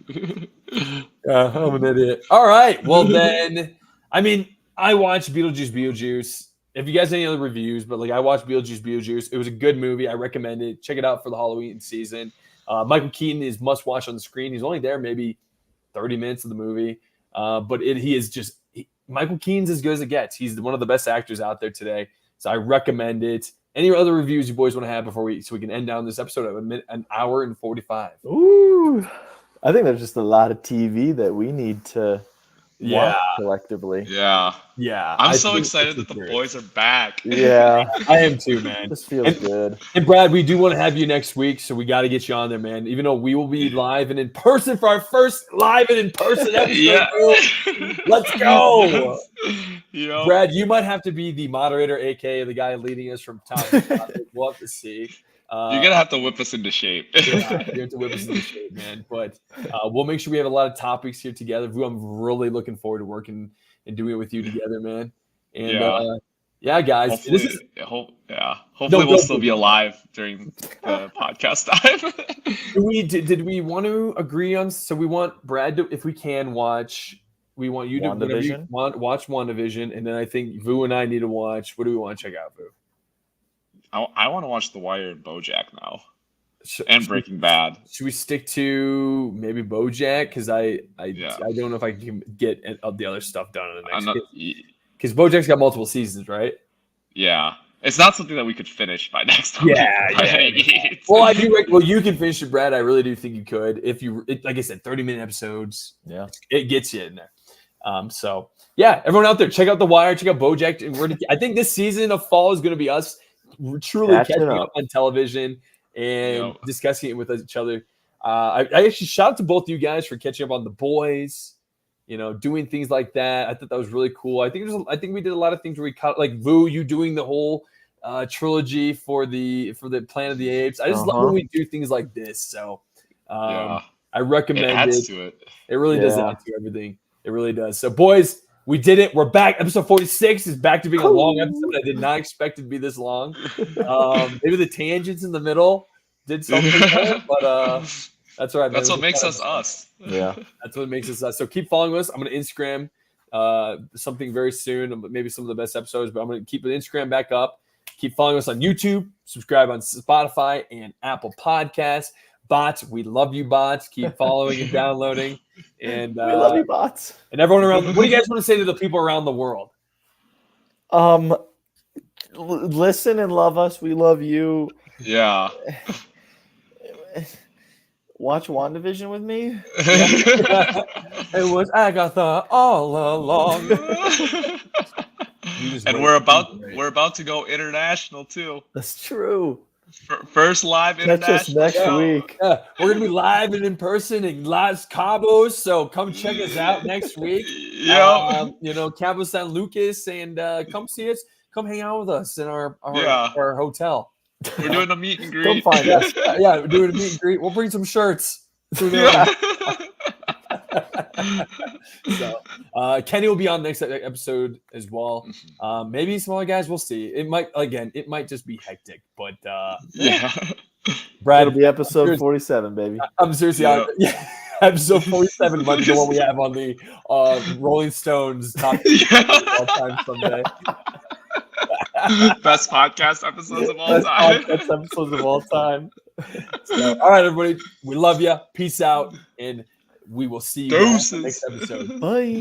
I'm an idiot. All right. Well, then, I mean, I watched Beetlejuice. If you guys have any other reviews, but like I watched Beetlejuice. It was a good movie. I recommend it. Check it out for the Halloween season. Michael Keaton is must watch on the screen. He's only there maybe 30 minutes of the movie, but he is just Michael Keaton's as good as it gets. He's one of the best actors out there today. So I recommend it. Any other reviews you boys want to have before we can end down this episode at an hour and 45? Ooh, I think there's just a lot of TV that we need to watch collectively. Yeah. Yeah. I'm so excited that the boys are back. Yeah, I am too, man. this feels good. And Brad, we do want to have you next week, so we got to get you on there, man. Even though we will be live and in person for our first live and in person episode. Yeah. Let's go. Yep. Brad, you might have to be the moderator, aka the guy leading us from top to top. We'll have to see. You're gonna have to whip us into shape. Yeah, you have to whip us into shape, man. But we'll make sure we have a lot of topics here together. I'm really looking forward to working and doing it with you together, man. And guys, Hopefully, hopefully we'll still be alive during the podcast time. Did we want to agree on? So we want Brad to, if we can watch. We want you to watch WandaVision, and then I think Vu and I need to watch. What do we want to check out, Vu? I want to watch The Wire and BoJack now, and Breaking Bad. Should we stick to maybe BoJack? Because I don't know if I can get the other stuff done in the next. Because BoJack's got multiple seasons, right? Yeah, it's not something that we could finish by next week. Yeah. Well, I do. Well, you can finish it, Brad. I really do think you could. If you, like I said, 30-minute episodes. Yeah, it gets you in there. So yeah, everyone out there, check out The Wire, check out BoJack. And I think this season of fall is going to be us truly catching up on television and discussing it with each other. I actually shout out to both of you guys for catching up on The Boys. Doing things like that. I thought that was really cool. I think we did a lot of things where we caught like Vu, you doing the whole trilogy for the Planet of the Apes. I just love when we do things like this. So I recommend it. Adds to it. It really does add to everything. It really does. So, boys, we did it. We're back. Episode 46 is back to being a long episode. I did not expect it to be this long. Maybe the tangents in the middle did something there, but that's all right. That's what makes us us. Yeah. That's what makes us us. So keep following us. I'm going to Instagram something very soon, maybe some of the best episodes, but I'm going to keep the Instagram back up. Keep following us on YouTube. Subscribe on Spotify and Apple Podcasts. Bots, we love you, bots. Keep following and downloading. And we love you, bots. And everyone around. What do you guys want to say to the people around the world? Listen and love us. We love you. Yeah. Watch WandaVision with me. It was Agatha all along. And we're about to go international too. That's true. First live international. Catch us next week. Yeah, we're gonna be live and in person in Las Cabos, so come check us out next week. Cabo San Lucas, and come see us. Come hang out with us in our hotel. We're doing a meet and greet. Come find us. Yeah, we're doing a meet and greet. We'll bring some shirts. So Kenny will be on next episode as well. Maybe some other guys, we'll see. It might just be hectic, but Yeah. Brad, It'll be episode serious- 47, baby. I'm seriously episode 47 might be the one we have on the Rolling Stones top all time someday. Best podcast episodes of all time. Best episodes of all time. So, all right, everybody, we love you. Peace out, and we will see you on the next Deuces. episode. Bye.